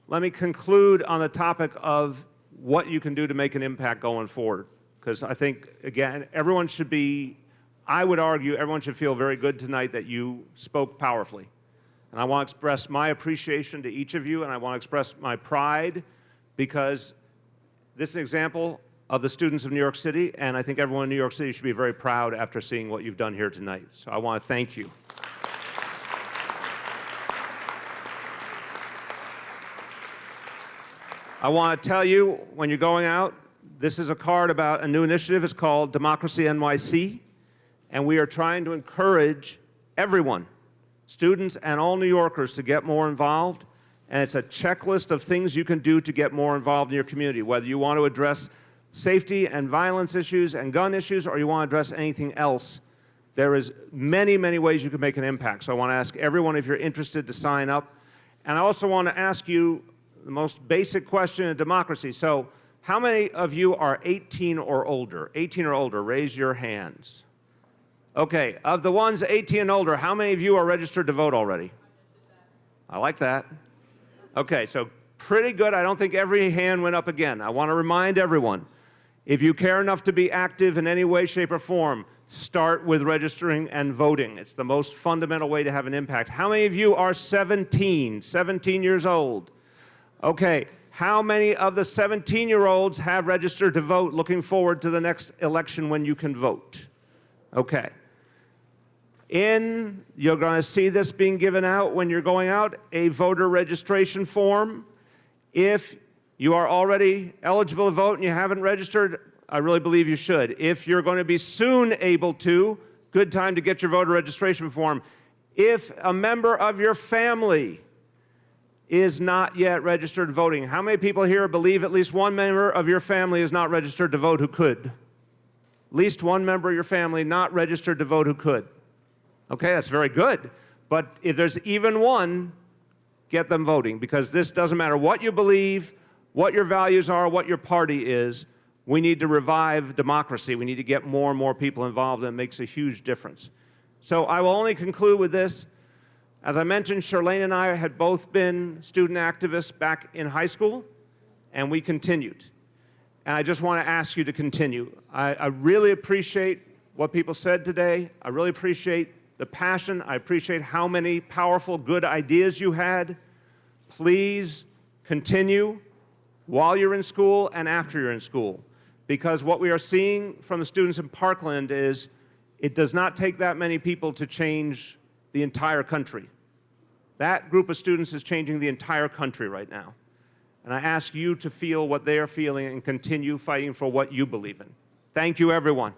let me conclude on the topic of what you can do to make an impact going forward, because I think, again, everyone should be, I would argue, everyone should feel very good tonight that you spoke powerfully. And I want to express my appreciation to each of you, and I want to express my pride, because this is an example of the students of New York City, and I think everyone in New York City should be very proud after seeing what you've done here tonight. So I want to thank you. I want to tell you, when you're going out, this is a card about a new initiative. It's called Democracy NYC, and we are trying to encourage everyone, students and all New Yorkers, to get more involved. And it's a checklist of things you can do to get more involved in your community, whether you want to address safety and violence issues and gun issues, or you want to address anything else. There is many, many ways you can make an impact. So I want to ask everyone, if you're interested, to sign up. And I also want to ask you the most basic question in democracy. So how many of you are 18 or older? 18 or older, raise your hands. Okay, of the ones 18 and older, how many of you are registered to vote already? I like that. Okay, so pretty good. I don't think every hand went up again. I want to remind everyone, if you care enough to be active in any way, shape, or form, start with registering and voting. It's the most fundamental way to have an impact. How many of you are 17 years old? Okay, how many of the 17-year-olds have registered to vote, looking forward to the next election when you can vote? Okay. You're going to see this being given out when you're going out, a voter registration form. If you are already eligible to vote and you haven't registered, I really believe you should. If you're going to be soon able to, good time to get your voter registration form. If a member of your family is not yet registered voting, how many people here believe at least one member of your family is not registered to vote who could? At least one member of your family not registered to vote who could. Okay, that's very good. But if there's even one, get them voting, because this doesn't matter what you believe, what your values are, what your party is. We need to revive democracy. We need to get more and more people involved, and it makes a huge difference. So I will only conclude with this. As I mentioned, Chirlane and I had both been student activists back in high school, and we continued. And I just want to ask you to continue. I really appreciate what people said today. I really appreciate the passion. I appreciate how many powerful, good ideas you had. Please continue while you're in school and after you're in school, because what we are seeing from the students in Parkland is it does not take that many people to change the entire country. That group of students is changing the entire country right now. And I ask you to feel what they are feeling and continue fighting for what you believe in. Thank you, everyone.